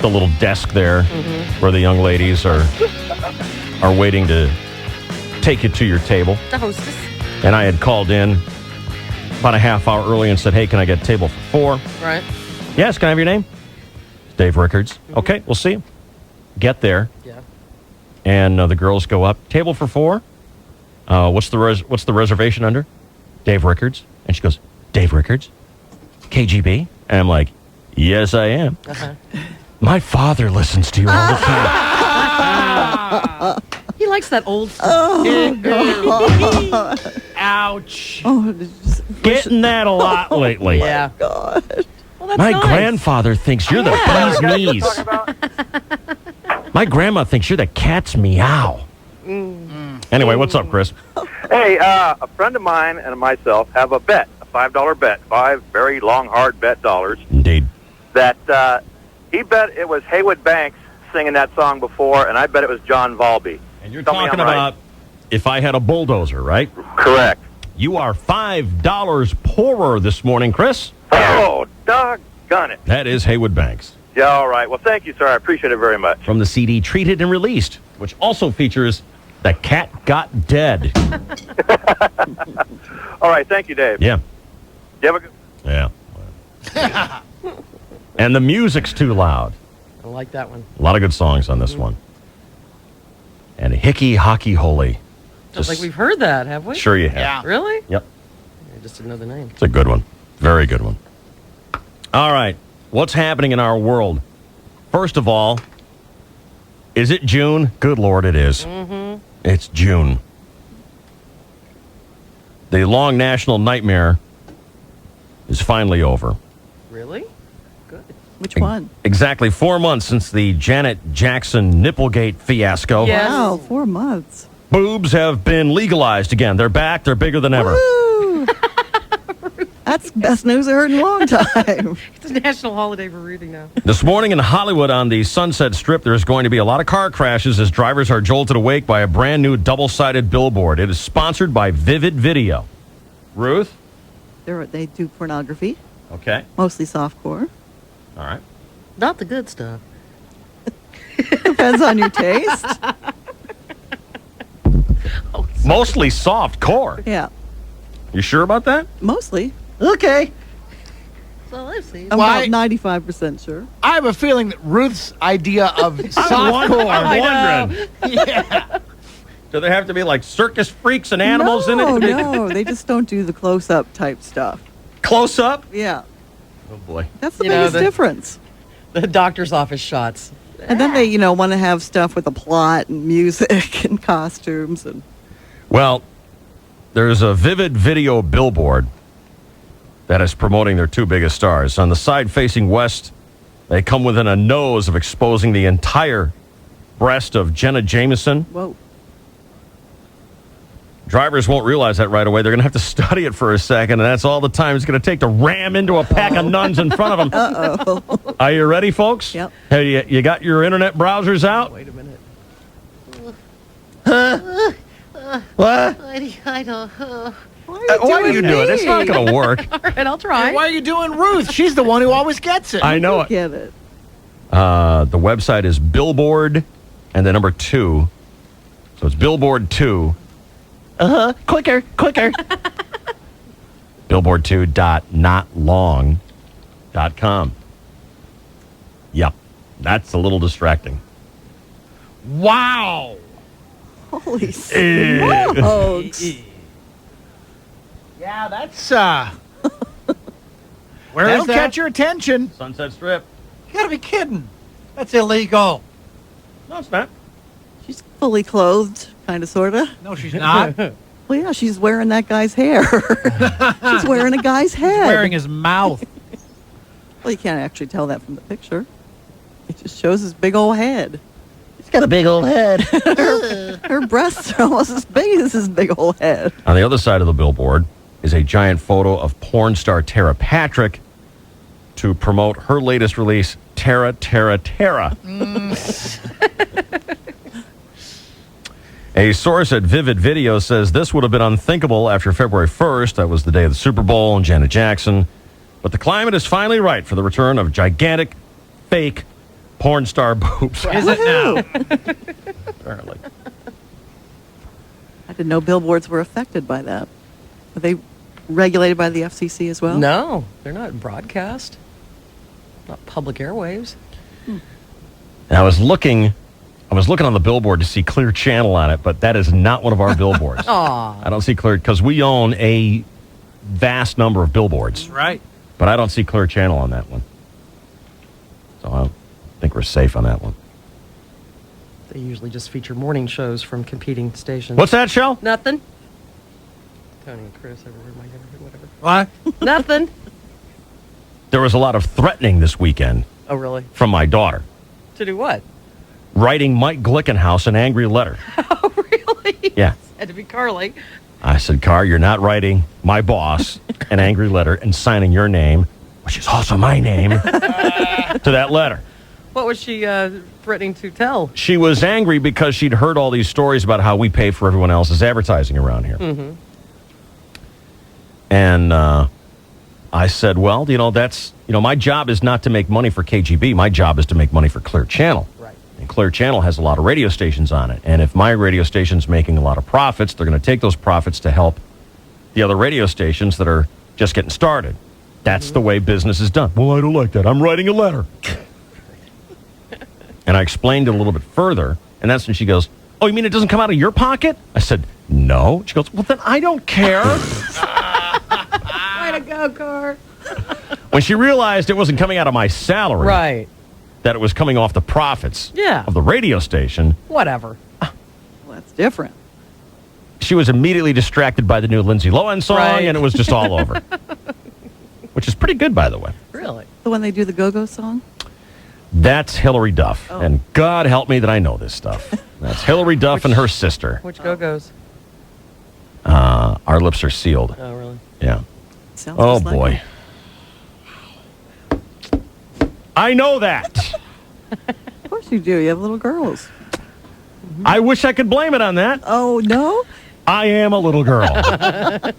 little desk there where the young ladies are are waiting to take you to your table. The hostess. And I had called in about a half hour early and said, hey, can I get a table for 4? Right. Yes, can I have your name? Dave Rickards. Okay, we'll see you. Get there. Yeah. And the girls go up. Table for 4? What's the reservation under? Dave Rickards. And she goes, Dave Rickards? KGB? And I'm like, yes, I am. Uh-huh. My father listens to you all the time. He likes that old stuff. Oh, God. Ouch. Oh, Getting that a lot lately. Yeah. God. Well, that's My nice. grandfather thinks you're the bee's knees. My grandma thinks you're the cat's meow. Anyway, what's up, Chris? Hey, a friend of mine and myself have a bet, a $5 bet, 5 very long, hard bet dollars. Indeed. That he bet it was Haywood Banks singing that song before, and I bet it was John Valby. And you're Tell me talking I'm right. about If I Had a Bulldozer, right? Correct. You are $5 poorer this morning, Chris. Oh, doggone it. That is Haywood Banks. Yeah, all right. Well, thank you, sir. I appreciate it very much. From the CD Treated and Released, which also features The Cat Got Dead. All right. Thank you, Dave. Yeah. You have a good... Yeah. And the music's too loud. I like that one. A lot of good songs on this one. And Hickey Hockey Holy. Just like we've heard that, have we? Sure you have. Yeah. Really? Yep. I just didn't know the name. It's a good one. Very good one. All right. What's happening in our world? First of all, is it June? Good Lord, it is. Mm-hmm. It's June. The long national nightmare is finally over. Really? Good. Which one? Exactly 4 months since the Janet Jackson Nipplegate fiasco. Yes. Wow, 4 months. Boobs have been legalized again. They're back. They're bigger than ever. Woo! That's best news I heard in a long time. It's a national holiday for reading now. This morning in Hollywood on the Sunset Strip, there's going to be a lot of car crashes as drivers are jolted awake by a brand new double-sided billboard. It is sponsored by Vivid Video. Ruth? They do pornography, Okay. mostly softcore. All right. Not the good stuff. Depends on your taste. Mostly soft core. Yeah, You sure about that? mostly. Okay. So let's see. I'm Why- about 95% sure. I have a feeling that Ruth's idea of softcore. I'm wondering. Yeah. Do there have to be like circus freaks and animals in it? No, they just don't do the close-up type stuff. Close up? Yeah, Oh, boy. that's the You know, biggest the- difference. The doctor's office shots. And then they, want to have stuff with a plot and music and costumes and. Well, there's a Vivid Video billboard that is promoting their 2 biggest stars. On the side facing west, they come within a nose of exposing the entire breast of Jenna Jameson. Whoa. Drivers won't realize that right away. They're going to have to study it for a second, and that's all the time it's going to take to ram into a pack of nuns in front of them. Uh-oh. Are you ready, folks? Yep. Hey, you got your internet browsers out? Wait a minute. What? I don't. Why are you doing it? It's not going to work. All right, I'll try. Why are you doing Ruth? She's the one who always gets it. I know it. Get it. The website is Billboard and the number 2. So it's Billboard 2. Clicker. Billboard2.notlong.com. Yep. That's a little distracting. Wow. Holy smokes. Yeah, that's Where is that'll that? catch your attention. Sunset Strip. You gotta be kidding. That's illegal. No, it's not. She's fully clothed, kind of, sort of. No, she's not. Well, yeah, she's wearing that guy's hair. She's wearing a guy's head. Wearing his mouth. Well, you can't actually tell that from the picture. It just shows his big old head. He's got a big old head. her breasts are almost as big as his big old head. On the other side of the billboard is a giant photo of porn star Tara Patrick to promote her latest release, Tara. A source at Vivid Video says this would have been unthinkable after February 1st. That was the day of the Super Bowl and Janet Jackson. But the climate is finally right for the return of gigantic, fake porn star boobs. Is it now? Apparently. I didn't know billboards were affected by that. Are they regulated by the FCC as well? No, they're not broadcast. Not public airwaves. And I was looking on the billboard to see Clear Channel on it, but that is not one of our billboards. Aw. I don't see Clear, because we own a vast number of billboards. Right. But I don't see Clear Channel on that one. So I think we're safe on that one. They usually just feature morning shows from competing stations. What's that, Shell? Nothing. Tony and Chris, everywhere, my neighborhood, whatever. What? Nothing. There was a lot of threatening this weekend Oh, really? from my daughter, To do what? writing Mike Glickenhaus an angry letter. Oh, really? Yeah. Had to be Carly. I said, Car, you're not writing my boss an angry letter and signing your name, which is also my name, to that letter. What was she threatening to tell? She was angry because she'd heard all these stories about how we pay for everyone else's advertising around here. Mm-hmm. And I said, well, my job is not to make money for KGB. My job is to make money for Clear Channel. Right. And Clear Channel has a lot of radio stations on it. And if my radio station's making a lot of profits, they're going to take those profits to help the other radio stations that are just getting started. That's the way business is done. Well, I don't like that. I'm writing a letter. And I explained it a little bit further, and that's when she goes, oh, you mean it doesn't come out of your pocket? I said, no. She goes, well, then I don't care. Way to go, Car. When she realized it wasn't coming out of my salary, Right. that it was coming off the profits Yeah. of the radio station, Whatever. Well, that's different. she was immediately distracted by the new Lindsay Lohan song, Right. and it was just all over. Which is pretty good, by the way. Really? The one they do the Go-Go song? That's Hillary Duff. Oh. And God help me that I know this stuff. That's Hillary Duff and her sister. Which Go-Go's? Our lips are sealed. Oh, really? Yeah. Sounds Oh, just like boy. I know that. Of course you do. You have little girls. I wish I could blame it on that. Oh, no? I am a little girl. I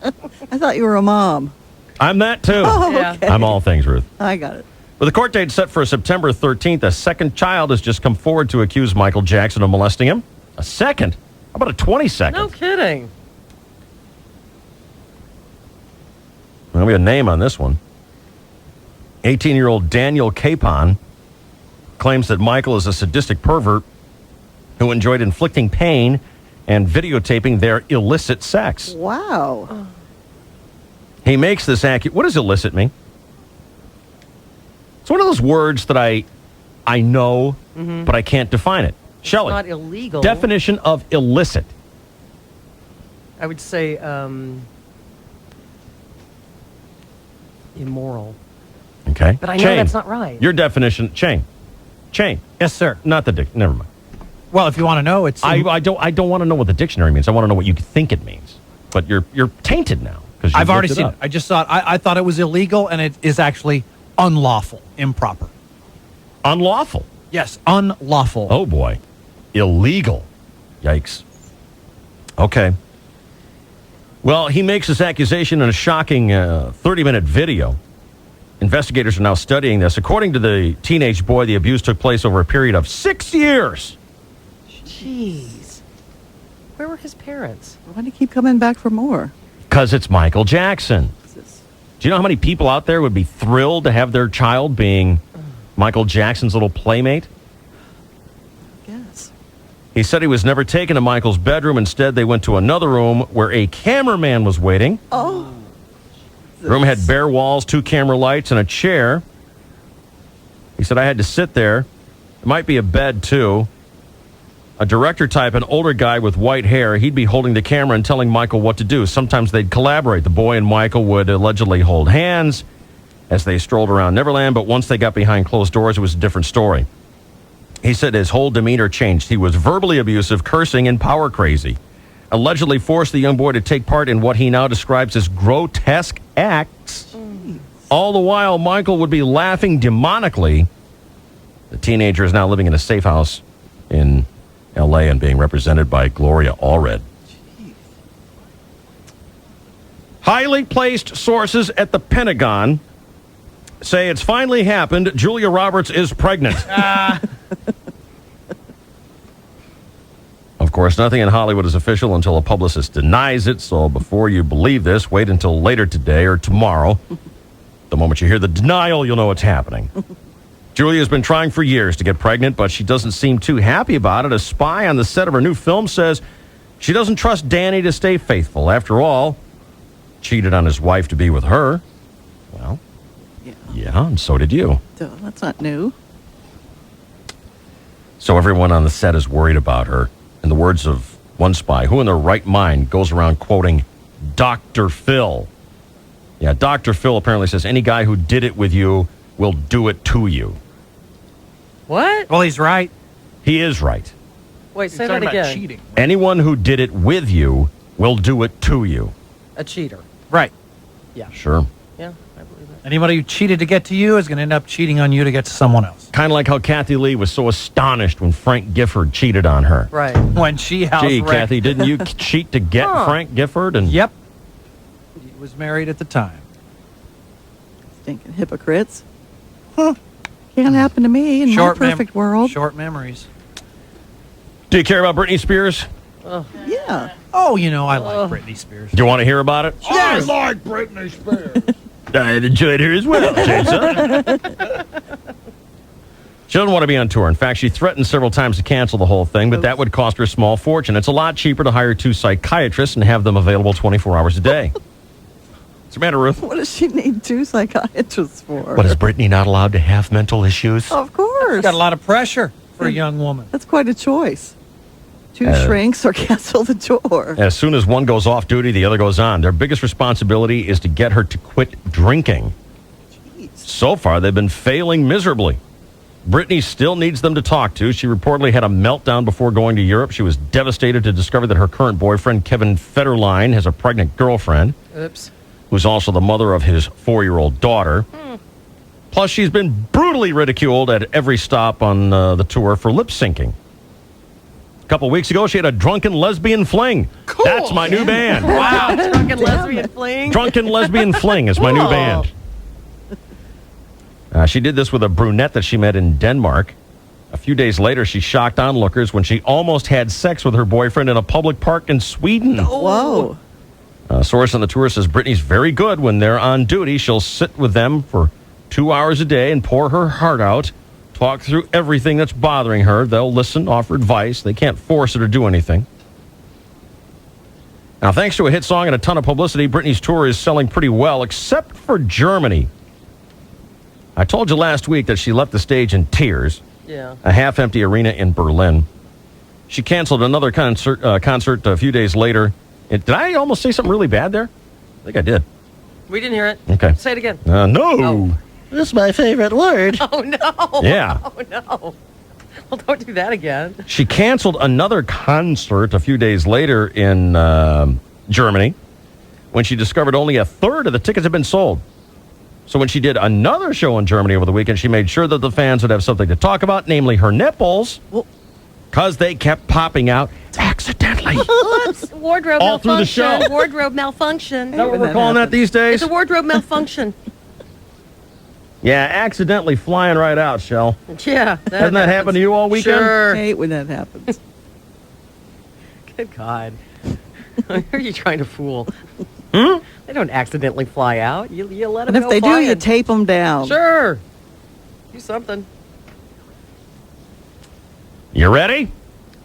thought you were a mom. I'm that, too. Oh, Yeah. okay. I'm all things, Ruth. I got it. With the court date set for September 13th, a second child has just come forward to accuse Michael Jackson of molesting him. A second? How about a 22nd? No kidding. Well, we have a name on this one. 18-year-old Daniel Capon claims that Michael is a sadistic pervert who enjoyed inflicting pain and videotaping their illicit sex. Wow. He makes this What does illicit mean? It's one of those words that I know, but I can't define it. Shelley, Not illegal. definition of illicit. I would say immoral. Okay. But I know that's not right. Your definition, Chain. Yes, sir. Not the dick. Never mind. Well, if you want to know, it's... I don't want to know what the dictionary means. I want to know what you think it means. But you're tainted now. I've already seen it. I just thought... I thought it was illegal, and it is actually unlawful, improper. Unlawful? Yes, unlawful. Oh, boy. Illegal. Yikes. Okay. Well, he makes this accusation in a shocking 30-minute video. Investigators are now studying this. According to the teenage boy, the abuse took place over a period of 6 years. Jeez. Where were his parents? Why do you keep coming back for more? Because it's Michael Jackson. Do you know how many people out there would be thrilled to have their child being Michael Jackson's little playmate? Yes. He said he was never taken to Michael's bedroom. Instead, they went to another room where a cameraman was waiting. Oh. The room had bare walls, 2 camera lights, and a chair. He said, I had to sit there. It might be a bed, too. A director type, an older guy with white hair, he'd be holding the camera and telling Michael what to do. Sometimes they'd collaborate. The boy and Michael would allegedly hold hands as they strolled around Neverland, but once they got behind closed doors, it was a different story. He said his whole demeanor changed. He was verbally abusive, cursing, and power crazy. Allegedly forced the young boy to take part in what he now describes as grotesque acts. All the while, Michael would be laughing demonically. The teenager is now living in a safe house in L.A. and being represented by Gloria Allred. Highly placed sources at the Pentagon say it's finally happened. Julia Roberts is pregnant. Of course, nothing in Hollywood is official until a publicist denies it, so before you believe this, wait until later today or tomorrow. The moment you hear the denial, you'll know what's happening. Julia's been trying for years to get pregnant, but she doesn't seem too happy about it. A spy on the set of her new film says she doesn't trust Danny to stay faithful. After all, cheated on his wife to be with her. Well, yeah, and so did you. Duh, that's not new. So everyone on the set is worried about her. In the words of one spy, who in their right mind goes around quoting Dr. Phil? Yeah, Dr. Phil apparently says any guy who did it with you will do it to you. What? Well, he's right. He is right. Wait, He's say that talking about again. cheating. Anyone who did it with you will do it to you. A cheater. Right. Yeah. Sure. Yeah, I believe that. Anybody who cheated to get to you is going to end up cheating on you to get to someone else. Kind of like how Kathy Lee was so astonished when Frank Gifford cheated on her. Right. When she house Gee, wrecked. Kathy, didn't you cheat to get Frank Gifford? And Yep. He was married at the time. Stinking hypocrites. Huh. Can't happen to me in my perfect world. Short memories. Do you care about Britney Spears? Yeah. Oh, you know, I like Britney Spears. Do you want to hear about it? I like Britney Spears. I enjoyed her as well, Jason. She doesn't want to be on tour. In fact, she threatened several times to cancel the whole thing, but that would cost her a small fortune. It's a lot cheaper to hire 2 psychiatrists and have them available 24 hours a day. What's the matter, Ruth? What does she need 2 psychiatrists for? What, is Britney not allowed to have mental issues? Of course. Got a lot of pressure for a young woman. That's quite a choice. 2 shrinks or cancel the tour. As soon as one goes off duty, the other goes on. Their biggest responsibility is to get her to quit drinking. Jeez. So far, they've been failing miserably. Britney still needs them to talk to. She reportedly had a meltdown before going to Europe. She was devastated to discover that her current boyfriend, Kevin Federline, has a pregnant girlfriend. Oops. Who's also the mother of his 4-year-old daughter. Plus, she's been brutally ridiculed at every stop on the tour for lip syncing. A couple weeks ago, she had a drunken lesbian fling. Cool. That's my new band. Wow. Drunken lesbian fling. Drunken lesbian fling is my new band. She did this with a brunette that she met in Denmark. A few days later, she shocked onlookers when she almost had sex with her boyfriend in a public park in Sweden. Whoa. A source on the tour says Britney's very good when they're on duty. She'll sit with them for 2 hours a day and pour her heart out, talk through everything that's bothering her. They'll listen, offer advice. They can't force her to do anything. Now, thanks to a hit song and a ton of publicity, Britney's tour is selling pretty well, except for Germany. I told you last week that she left the stage in tears. Yeah. A half-empty arena in Berlin. She canceled another concert a few days later. Did I almost say something really bad there? I think I did. We didn't hear it. Okay. Say it again. No. Oh. This is my favorite word. Oh, no. Yeah. Oh, no. Well, don't do that again. She canceled another concert a few days later in Germany when she discovered only a third of the tickets had been sold. So when she did another show in Germany over the weekend, she made sure that the fans would have something to talk about, namely her nipples, because they kept popping out accidentally. Oops, wardrobe All through the show. malfunction. Wardrobe malfunction. Is that what we're calling that these days? It's a wardrobe malfunction. Yeah, accidentally flying right out, Shell. Yeah. Hasn't that happened to you all weekend? Sure. I hate when that happens. Good God. Who are you trying to fool? Hmm? They don't accidentally fly out. You let them And if go they do, flying. you tape them down. Sure. Do something. You ready?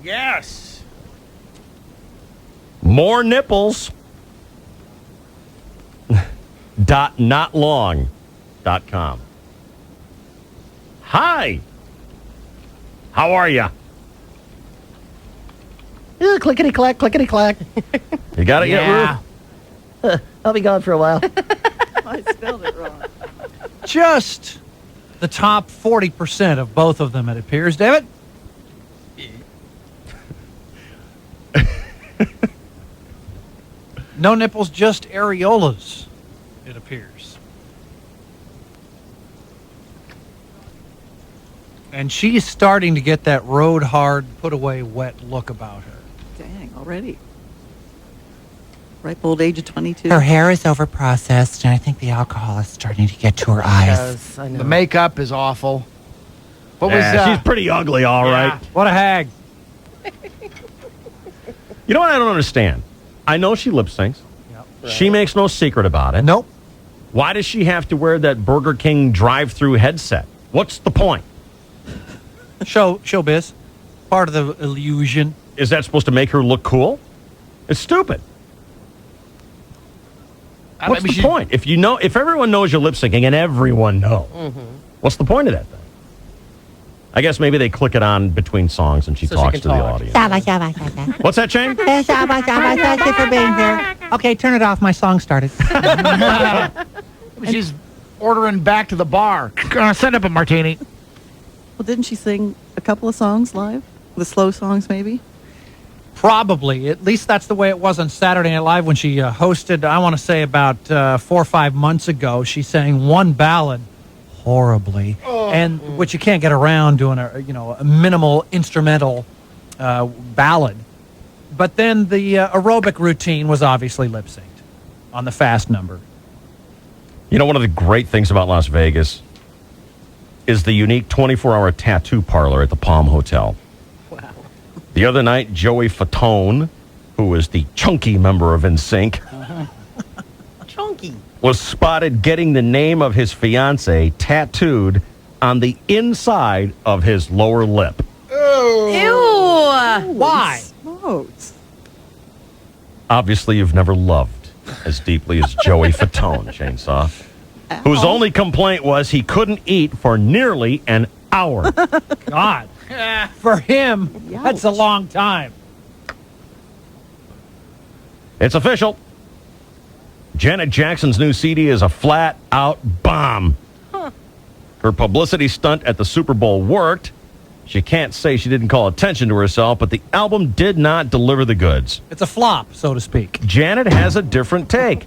Yes. More nipples. .notlong.com. Hi. How are ya? Clickety clack, clickety clack. You got it yet, Ruth? I'll be gone for a while. I spelled it wrong. Just the top 40% of both of them, it appears. David? No nipples, just areolas, it appears. And she's starting to get that road hard, put away wet look about her. Dang, already. Ripe old age of 22. Her hair is overprocessed, and I think the alcohol is starting to get to her eyes. Yes, I know. The makeup is awful. What was she's pretty ugly, all right. What a hag. You know what I don't understand? I know she lip syncs. Yep. She makes no secret about it. Nope. Why does she have to wear that Burger King drive-through headset? What's the point? Showbiz. Part of the illusion. Is that supposed to make her look cool? It's stupid. What's the point? If everyone knows you're lip syncing, and everyone knows, what's the point of that thing? I guess maybe they click it on between songs and she talks to the audience. What's that, Shane? Thank you for being here. Okay, turn it off. My song started. She's ordering back to the bar. Send up a martini. Well, didn't she sing a couple of songs live? The slow songs, maybe? Probably. At least that's the way it was on Saturday Night Live when she hosted, I want to say about 4 or 5 months ago. She sang one ballad horribly, and which you can't get around doing a minimal instrumental ballad. But then the aerobic routine was obviously lip synced on the fast number. You know, one of the great things about Las Vegas is the unique 24-hour tattoo parlor at the Palm Hotel. Wow. The other night, Joey Fatone, who is the chunky member of NSYNC, Chunky. was spotted getting the name of his fiancée tattooed on the inside of his lower lip. Ew! Why? Smokes. Obviously, you've never loved as deeply as Joey Fatone, Chainsaw, whose only complaint was he couldn't eat for nearly an hour. God. For him, that's a long time. It's official. Janet Jackson's new CD is a flat-out bomb. Her publicity stunt at the Super Bowl worked. She can't say she didn't call attention to herself, but the album did not deliver the goods. It's a flop, so to speak. Janet has a different take.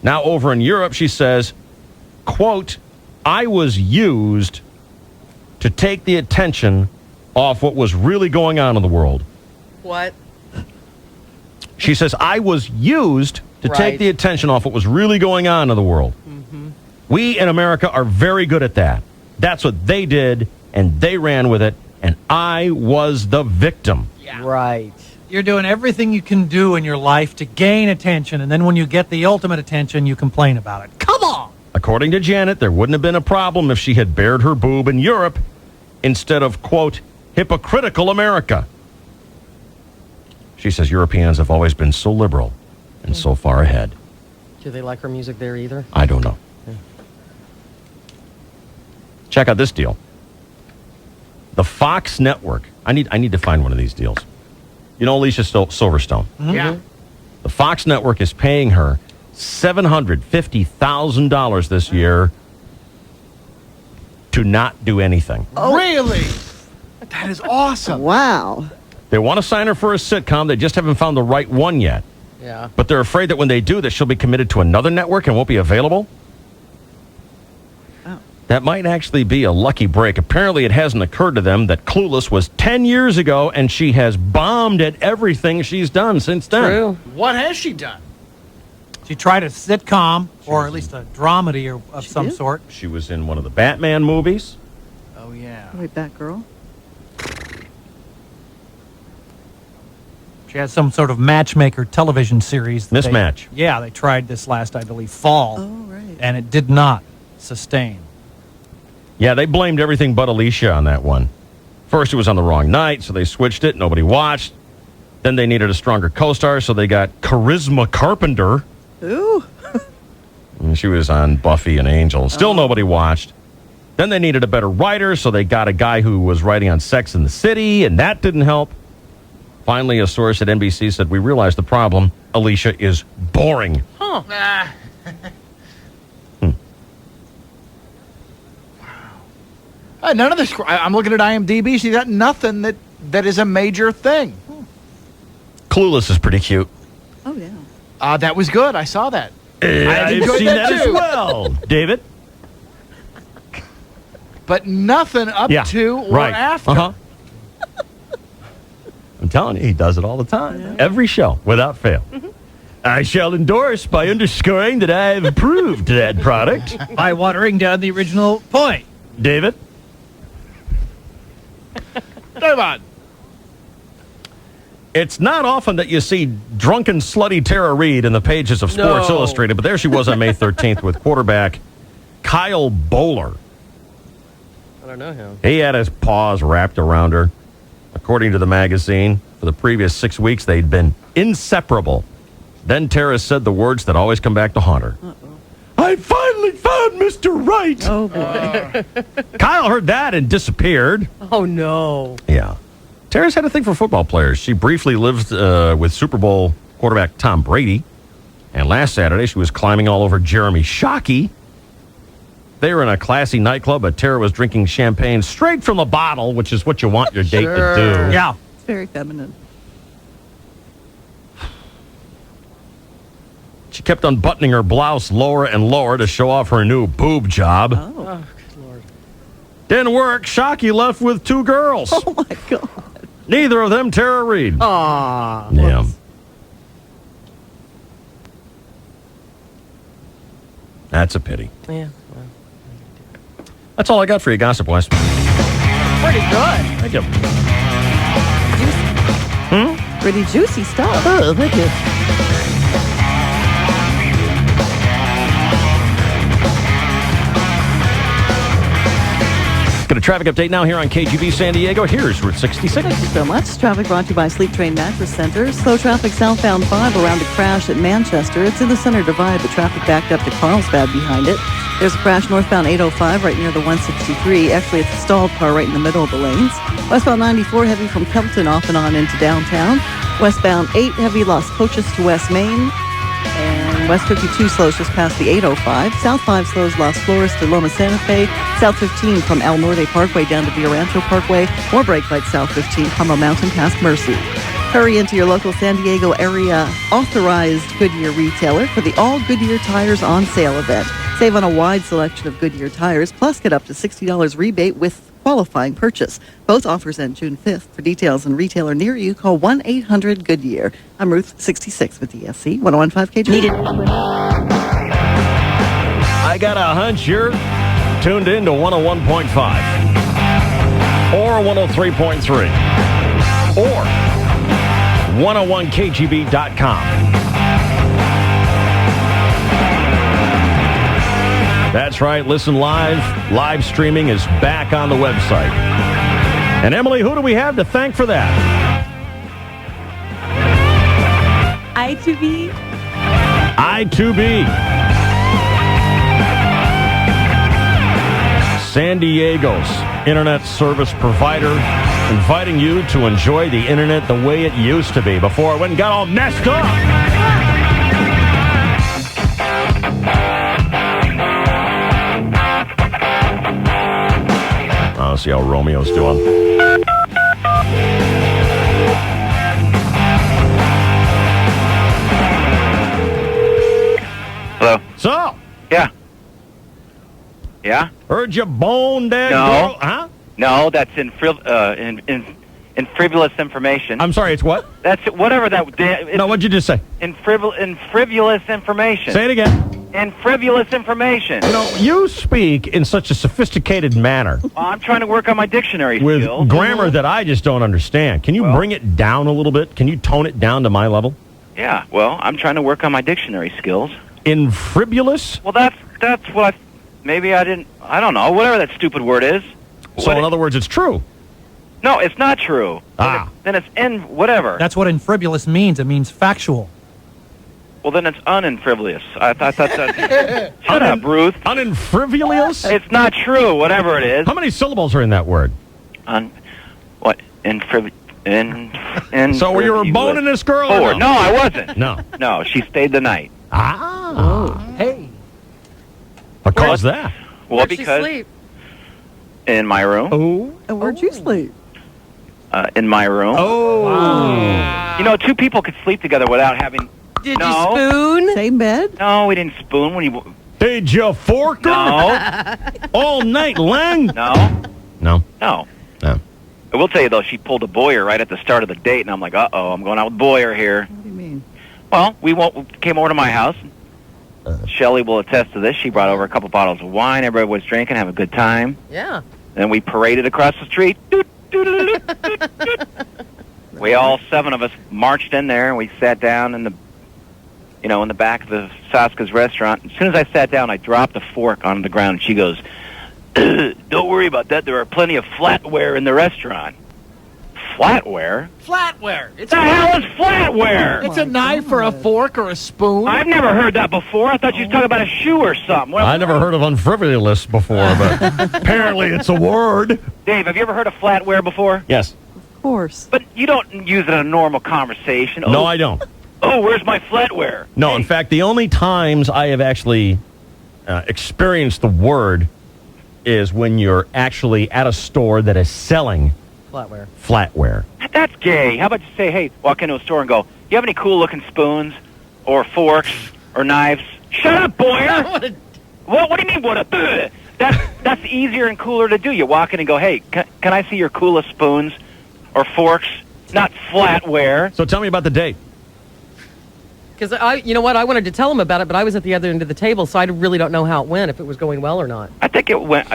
Now, over in Europe, she says, quote, I was used to take the attention off what was really going on in the world. What? She says, I was used to take Right. the attention off what was really going on in the world. We in America are very good at that. That's what they did, and they ran with it, and I was the victim. Right. You're doing everything you can do in your life to gain attention, and then when you get the ultimate attention, you complain about it. Come on! According to Janet, there wouldn't have been a problem if she had bared her boob in Europe instead of, quote, hypocritical America. She says Europeans have always been so liberal and so far ahead. Do they like her music there either? I don't know. Check out this deal. The Fox Network. I need to find one of these deals. You know Alicia Silverstone? Yeah. The Fox Network is paying her $750,000 this year to not do anything. Really? That is awesome. Wow. They want to sign her for a sitcom. They just haven't found the right one yet. Yeah. But they're afraid that when they do, that she'll be committed to another network and won't be available. Oh. That might actually be a lucky break. Apparently, it hasn't occurred to them that Clueless was 10 years ago, and she has bombed at everything she's done since then. True. What has she done? She tried a sitcom, or at least a dramedy of some did? sort. She was in one of the Batman movies. Oh, yeah. Wait, Batgirl? She had some sort of matchmaker television series. that Mismatch. They tried this last, I believe, fall. Oh, right. And it did not sustain. Yeah, they blamed everything but Alicia on that one. First, it was on the wrong night, so they switched it. Nobody watched. Then they needed a stronger co-star, so they got Charisma Carpenter. Ooh. And she was on Buffy and Angel. Still nobody watched. Then they needed a better writer, so they got a guy who was writing on Sex and the City, and that didn't help. Finally, a source at NBC said, we realized the problem. Alicia is boring. None of this. I'm looking at IMDb. She's got nothing that is a major thing. Clueless is pretty cute. Oh, yeah. That was good. I saw that. I've enjoyed seen that that as too. well. David? But nothing up to or right. after. Uh-huh. I'm telling you, he does it all the time. Yeah. Every show, without fail. I shall endorse by underscoring that I have approved that product. By watering down the original point. David? 'Come on. It's not often that you see drunken, slutty Tara Reid in the pages of Sports No. Illustrated, but there she was on May 13th with quarterback Kyle Bowler. I don't know him. He had his paws wrapped around her. According to the magazine, for the previous 6 weeks, they'd been inseparable. Then Tara said the words that always come back to haunt her. I finally found Mr. Right. Oh, boy. Kyle heard that and disappeared. Oh, no. Yeah. Tara's had a thing for football players. She briefly lived with Super Bowl quarterback Tom Brady. And last Saturday, she was climbing all over Jeremy Shockey. They were in a classy nightclub, but Tara was drinking champagne straight from the bottle, which is what you want your date to do. Yeah. It's very feminine. She kept unbuttoning her blouse lower and lower to show off her new boob job. Oh. Oh, good Lord. Didn't work. Shockey left with 2 girls. Oh, my God. Neither of them Tara Reid. Aw. Yeah. That's a pity. Yeah. That's all I got for you, Gossip West. Pretty good. Thank you. Pretty juicy stuff. Oh, thank you. Got a traffic update now here on KGB San Diego. Here's Route 66. Thank you so much. Traffic brought to you by Sleep Train Mattress Center. Slow traffic southbound 5 around a crash at Manchester. It's in the center divide. The traffic backed up to Carlsbad behind it. There's a crash northbound 805 right near the 163. Actually, it's a stalled car right in the middle of the lanes. Westbound 94 heavy from Kempton off and on into downtown. Westbound 8 heavy Las Cochas to West Main. And West 52 slows just past the 805. South 5 slows Las Flores to Loma Santa Fe. South 15 from El Norte Parkway down to Villa Rancho Parkway. More brake lights South 15, Carmel Mountain past Mercy. Hurry into your local San Diego area authorized Goodyear retailer for the All Goodyear Tires on Sale event. Save on a wide selection of Goodyear tires, plus get up to $60 rebate with qualifying purchase. Both offers end June 5th. For details and retailer near you, call 1-800-GOODYEAR. I'm Ruth 66 with DSC 101.5 KG. I got a hunch you're tuned in to 101.5 or 103.3 or 101kgb.com. That's right. Listen live. Live streaming is back on the website. And Emily, who do we have to thank for that? I2B. I2B. San Diego's internet service provider, inviting you to enjoy the internet the way it used to be before it went and got all messed up. I'll see how Romeo's doing. Hello. So? Yeah. Yeah? Heard you bone that girl, huh? No, that's in frivolous information. I'm sorry, it's what? That's whatever that. No, what'd you just say? In frivolous information. Say it again. In frivolous information. You know, you speak in such a sophisticated manner. I'm trying to work on my dictionary with skills. grammar that I just don't understand. Can you bring it down a little bit? Can you tone it down to my level? Yeah, well, I'm trying to work on my dictionary skills. In frivolous? Well, that's what maybe I don't know, whatever that stupid word is. So in other words, it's true. No, it's not true. Then it's in whatever. That's what infribulous means. It means factual. Well, then it's uninfrivolous. I thought that. Shut up, Ruth. Uninfrivolous? It's not true, whatever it is. How many syllables are in that word? What? So were you boning this girl? Or or no, I wasn't. No. No, she stayed the night. Hey. What caused that? Well, Where'd she because sleep? in my room. Oh. And where'd you sleep? In my room. Oh. Wow. You know, 2 people could sleep together without having. Did you spoon? Same bed? No, we didn't spoon when you. Did you fork her? No. All night long? No. No. No. No. I will tell you, though, she pulled a Boyer right at the start of the date, and I'm like, uh-oh, I'm going out with Boyer here. What do you mean? Well, we came over to my house. Shelley will attest to this. She brought over a couple bottles of wine. Everybody was drinking, having a good time. Yeah. Then we paraded across the street. Doot, doot, doot, doot, doot, doot. We all 7 of us marched in there, and we sat down in the back of the Saska's restaurant. As soon as I sat down, I dropped a fork on the ground, and she goes, "Don't worry about that. There are plenty of flatware in the restaurant." Flatware? Flatware. It's the hell is flatware? It's a knife or a fork or a spoon. I've never heard that before. I thought you were talking about a shoe or something. Well, I never heard of unfrivolous before, but apparently it's a word. Dave, have you ever heard of flatware before? Yes. Of course. But you don't use it in a normal conversation. No, I don't. Oh, where's my flatware? No, in fact, the only times I have actually experienced the word is when you're actually at a store that is selling flatware. That's gay. How about you say, hey, walk into a store and go, you have any cool-looking spoons or forks or knives? Shut up, Boyer! What do you mean, what a... That's easier and cooler to do. You walk in and go, hey, can I see your coolest spoons or forks? Not flatware. So tell me about the date. Because you know what, I wanted to tell him about it, but I was at the other end of the table, so I really don't know how it went, if it was going well or not. I think it went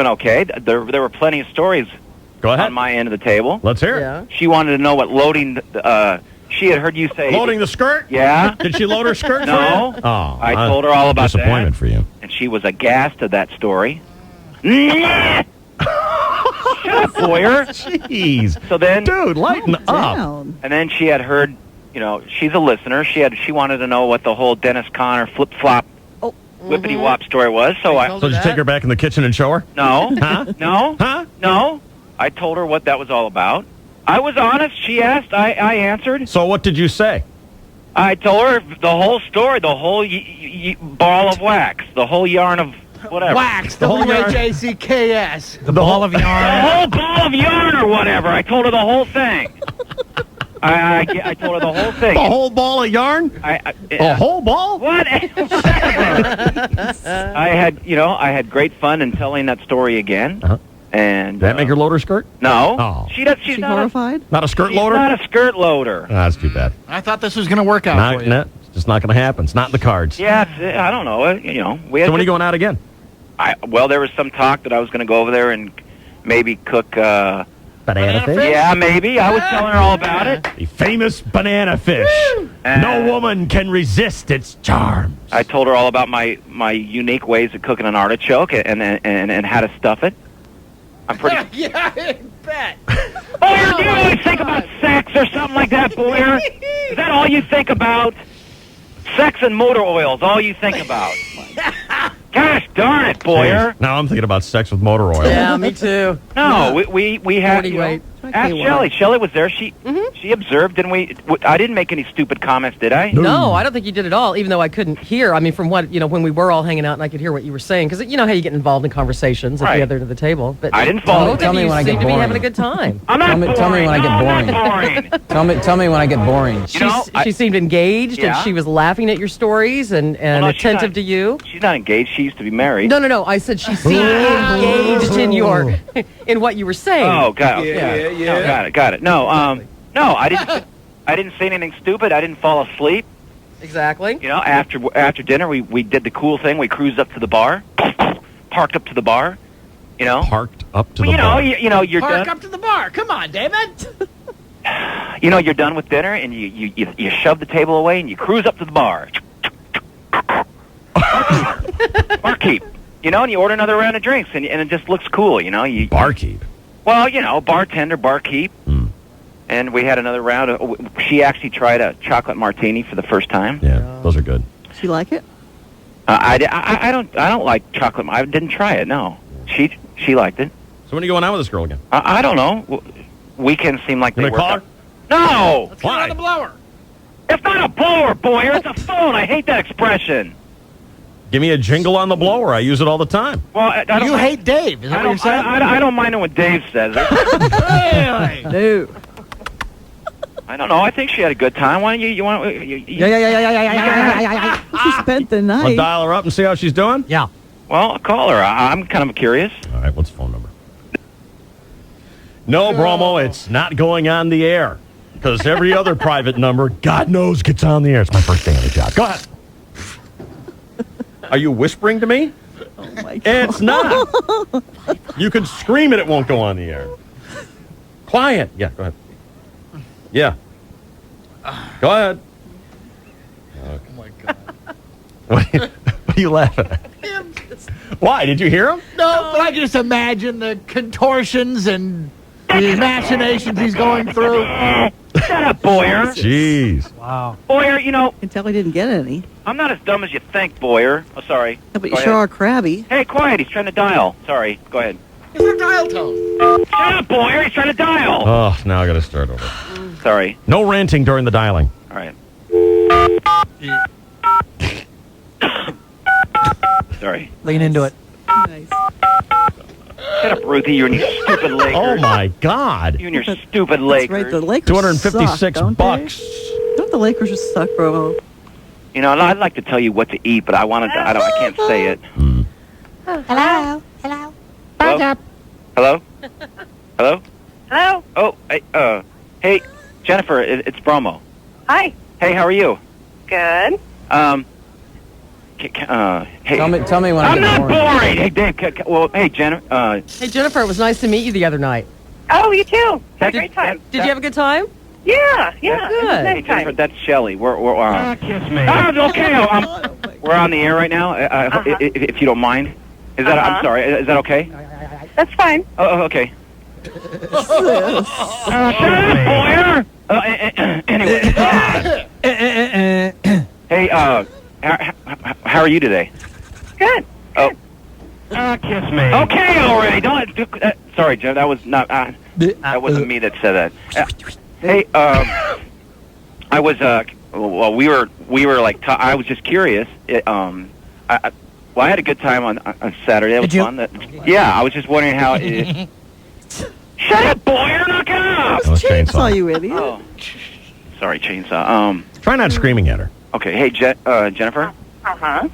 okay. There were plenty of stories. Go ahead. On my end of the table. Let's hear it. Yeah. She wanted to know what loading. She had heard you say loading the skirt. Yeah. Did she load her skirt? No. For you? Oh, I told her all about disappointment that. for you. And she was aghast at that story. Shut up, Boyer. Jeez. So then, dude, lighten up. Down. And then she had heard. She's a listener. She wanted to know what the whole Dennis Conner flip flop. Whippity wop story was. So did you take her back in the kitchen and show her? No. Huh? No. Huh? No. I told her what that was all about. I was honest. She asked. I answered. So what did you say? I told her the whole story, the whole ball of wax, the whole yarn of whatever. Wax. The whole yarn. WHACKS. The ball of yarn. The whole ball of yarn or whatever. I told her the whole thing. I told her the whole thing. The whole ball of yarn? A whole ball? What? I had great fun in telling that story again. Uh-huh. And did that make her load her skirt? No. Oh. She's not horrified? Not a skirt she's loader? not a skirt loader. Oh, that's too bad. I thought this was going to work out for you. It's just not going to happen. It's not in the cards. Yeah, I don't know. We had So when are you going out again? Well, there was some talk that I was going to go over there and maybe cook. Banana fish? Yeah, maybe. I was telling her all about it. The famous banana fish. No woman can resist its charms. I told her all about my unique ways of cooking an artichoke and how to stuff it. I'm pretty. Yeah, I bet. Boyer, do you always think about sex or something like that, Boyer? Is that all you think about? Sex and motor oils, all you think about. Gosh darn it, Boyer. Now I'm thinking about sex with motor oil. Yeah, me too. No, we had. Ask Shelley. Shelley was there. She observed, didn't we? I didn't make any stupid comments, did I? No, I don't think you did at all, even though I couldn't hear. I mean, from what, when we were all hanging out and I could hear what you were saying, because you know how you get involved in conversations at the other end of the table. But I didn't fall. Tell me when I get boring. You seem to be having a good time. I'm not boring. Tell me when I get boring. Tell me when I get boring. She seemed engaged and she was laughing at your stories and attentive to you. She's not engaged. She used to be married. No. I said she seemed engaged in what you were saying. Oh, got it. Yeah. Got it. No, I didn't say anything stupid. I didn't fall asleep. Exactly. After dinner, we did the cool thing. We cruised up to the bar, parked up to the bar. Parked up to the bar. You're Park done. up to the bar. Come on, David. You're done with dinner, and you shove the table away, and you cruise up to the bar. Barkeep. And you order another round of drinks, and it just looks cool. Barkeep. Well, bartender, barkeep. And we had another round. She actually tried a chocolate martini for the first time. Yeah, those are good. She like it? I don't like chocolate. I didn't try it. No, she liked it. So when are you going out with this girl again? I don't know. Weekends seem like they gonna work call out. her? No. Let's get on the blower. It's not a blower, Boyer. It's a phone. I hate that expression. Give me a jingle on the blower. I use it all the time. Well, I don't. You hate Dave. Is that what you're saying? I don't mind it when Dave says it. Really? No. I don't know. I think she had a good time. Why don't you want? Yeah. She spent the night. I'll dial her up and see how she's doing? Yeah. Well, I'll call her. I'm kind of curious. All right, what's the phone number? No, Bromo, it's not going on the air. Because every other private number, God knows, gets on the air. It's my first day on the job. Go ahead. Are you whispering to me? Oh, my God. It's not. You can scream it won't go on the air. Quiet. Yeah, go ahead. Yeah. Go ahead. Oh my God. What are you laughing at? Why? Did you hear him? No, but I just imagine the contortions and the machinations he's going through. Shut up, Boyer. Jeez. Wow. Boyer, you know, You can tell he didn't get any. I'm not as dumb as you think, Boyer. Oh, sorry. No, but you Go sure ahead. are crabby. Hey, quiet. He's trying to dial. Sorry. Go ahead. It's a dial tone. Shut up, Boyer. He's trying to dial. Oh, now I got to start over. Sorry. No ranting during the dialing. All right. Sorry. Lean into it. Nice. Shut up, Ruthie. You and your stupid Lakers. Oh my God. You and your stupid Lakers. That's right. The Lakers 256 suck, don't bucks. They? Don't the Lakers just suck, bro? You know, I'd like to tell you what to eat, but I can't say it. Hello? Hello? Hello? Hello? Hello? Hello? Oh, hey, Jennifer, it's Bromo. Hi. Hey, how are you? Good. Hey. Tell me when I I'm get not boring. boring. Hey, Dave. Hey, Jennifer. Hey, Jennifer, it was nice to meet you the other night. Oh, you too. Had a great time. Did you have a good time? Yeah, yeah. Good. It was a Hey, nice Jennifer, time. that's Shelly. We're kiss me. Okay. We're on the air right now. If you don't mind, is that? I'm sorry. Is that okay? That's fine. Oh, okay. Shut up, Boyer. Anyway. Hey, how are you today? Good. Oh. Kiss me. Okay, already. Don't. Sorry, Jen. That was not. That wasn't me that said that. Hey, I was. Well, we were like. I was just curious. I had a good time on Saturday. It was fun. Yeah, I was just wondering how. Shut up, Boyer! Knock it off. That was Chainsaw. You idiot. Oh, sorry, Chainsaw. Try not screaming at her. Okay. Hey, Jennifer. Uh-huh.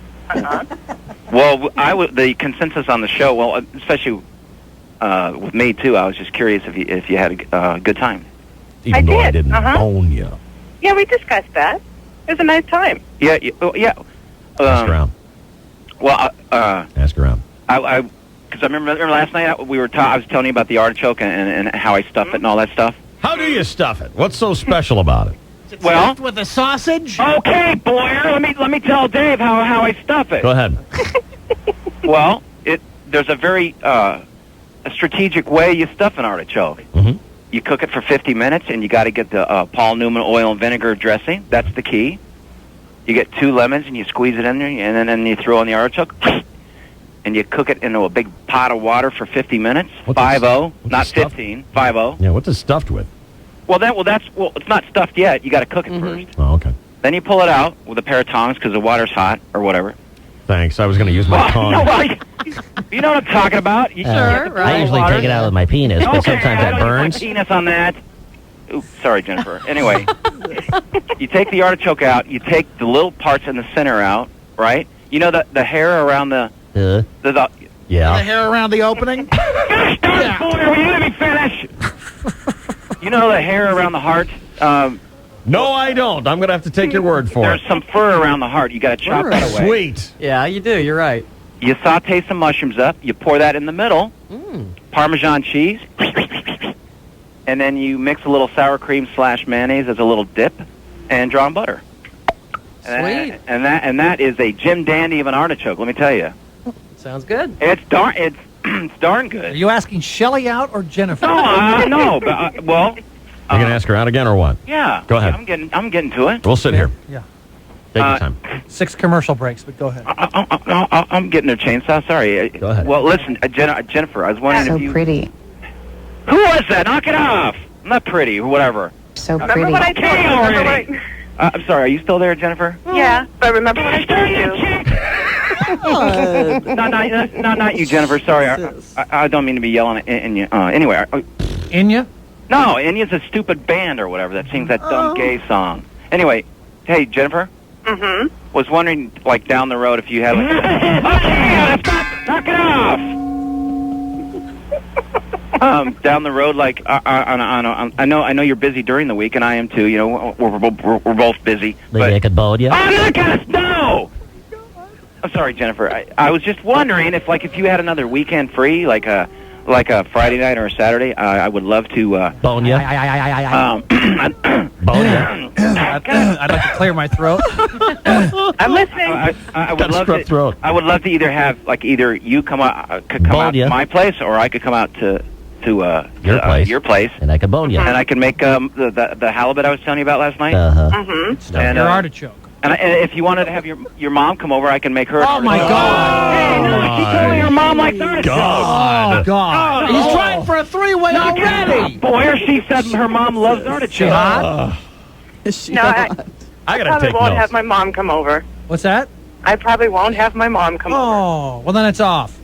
Well, the consensus on the show. Well, especially with me too. I was just curious if you had a good time. Even though I did. didn't own you. Yeah, we discussed that. It was a nice time. Yeah. Yeah. Ask around. Well, Ask around. Because I remember last night I was telling you about the artichoke and how I stuff it and all that stuff. How do you stuff it? What's so special about it? Well, with a sausage. Okay, Boyer. Let me tell Dave how I stuff it. Go ahead. Well, there's a very a strategic way you stuff an artichoke. Mm-hmm. You cook it for 50 minutes, and you got to get the Paul Newman oil and vinegar dressing. That's the key. You get 2 lemons, and you squeeze it in there, and then you throw in the artichoke, and you cook it into a big pot of water for 50 minutes. 5-0, not 15. 5-0. Yeah, what's it stuffed with? Well, it's not stuffed yet. You got to cook it first. Oh, okay. Then you pull it out with a pair of tongs because the water's hot or whatever. Thanks. I was going to use my tongue. You know what I'm talking about? You I usually take it out with my penis, but sometimes that burns. Penis on that. Oops, sorry, Jennifer. Anyway, you take the artichoke out. You take the little parts in the center out, right? You know the hair around the Yeah. The hair around the opening. Gosh darn it, Boyer, will you let me finish? You know the hair around the heart? No, I don't. I'm going to have to take your word for There's it. some fur around the heart. You got to chop that away. Sweet. Yeah, you do. You're right. You saute some mushrooms up. You pour that in the middle. Parmesan cheese. And then you mix a little sour cream / mayonnaise as a little dip, and drawn butter. Sweet. And that is a Jim Dandy of an artichoke. Let me tell you. Sounds good. It's darn Are good. you asking Shelly out or Jennifer? No, but well. You're going to ask her out again or what? Yeah. Go ahead. I'm getting to it. We'll sit here. Yeah. Take your time. 6 commercial breaks, but go ahead. I'm getting a chainsaw. Sorry. Go ahead. Well, listen, Jennifer. I was wondering So if you. pretty. Who was that? Knock it off. I'm not pretty or whatever. So Remember pretty. what I told you? already. I'm sorry. Are you still there, Jennifer? Yeah, but remember what I told you? Not you, Jennifer. Sorry, I don't mean to be yelling at Inya. Anyway, Inya? No, Inya's a stupid band or whatever that sings that dumb gay song. Anyway, hey, Jennifer. Mm-hmm. Was wondering, like, down the road if you had, like... Okay, knock it off! Down the road, like, I know you're busy during the week, and I am too. You know, we're both busy. Maybe I could bowl you. I'm not gonna... No! I'm sorry, Jennifer. I was just wondering if you had another weekend free, like like a Friday night or a Saturday, I would love to bone you. bone you. I'd like to clear my throat. I'm listening. I would Got a love strep to. throat. I would love to either have either you come out to my place, or I could come out to your place, and I could bone you, and I can make the halibut I was telling you about last night. Mm-hmm. And your artichoke. And if you wanted to have your mom come over, I can make her. Oh my God! Hey, no, she told me her mom likes artichokes. Oh God! He's trying for a three-way already. Boy, she said her mom loves artichokes. She No, I gotta probably take won't notes. have my mom come over. What's that? I probably won't have my mom come over. Oh, well then it's off.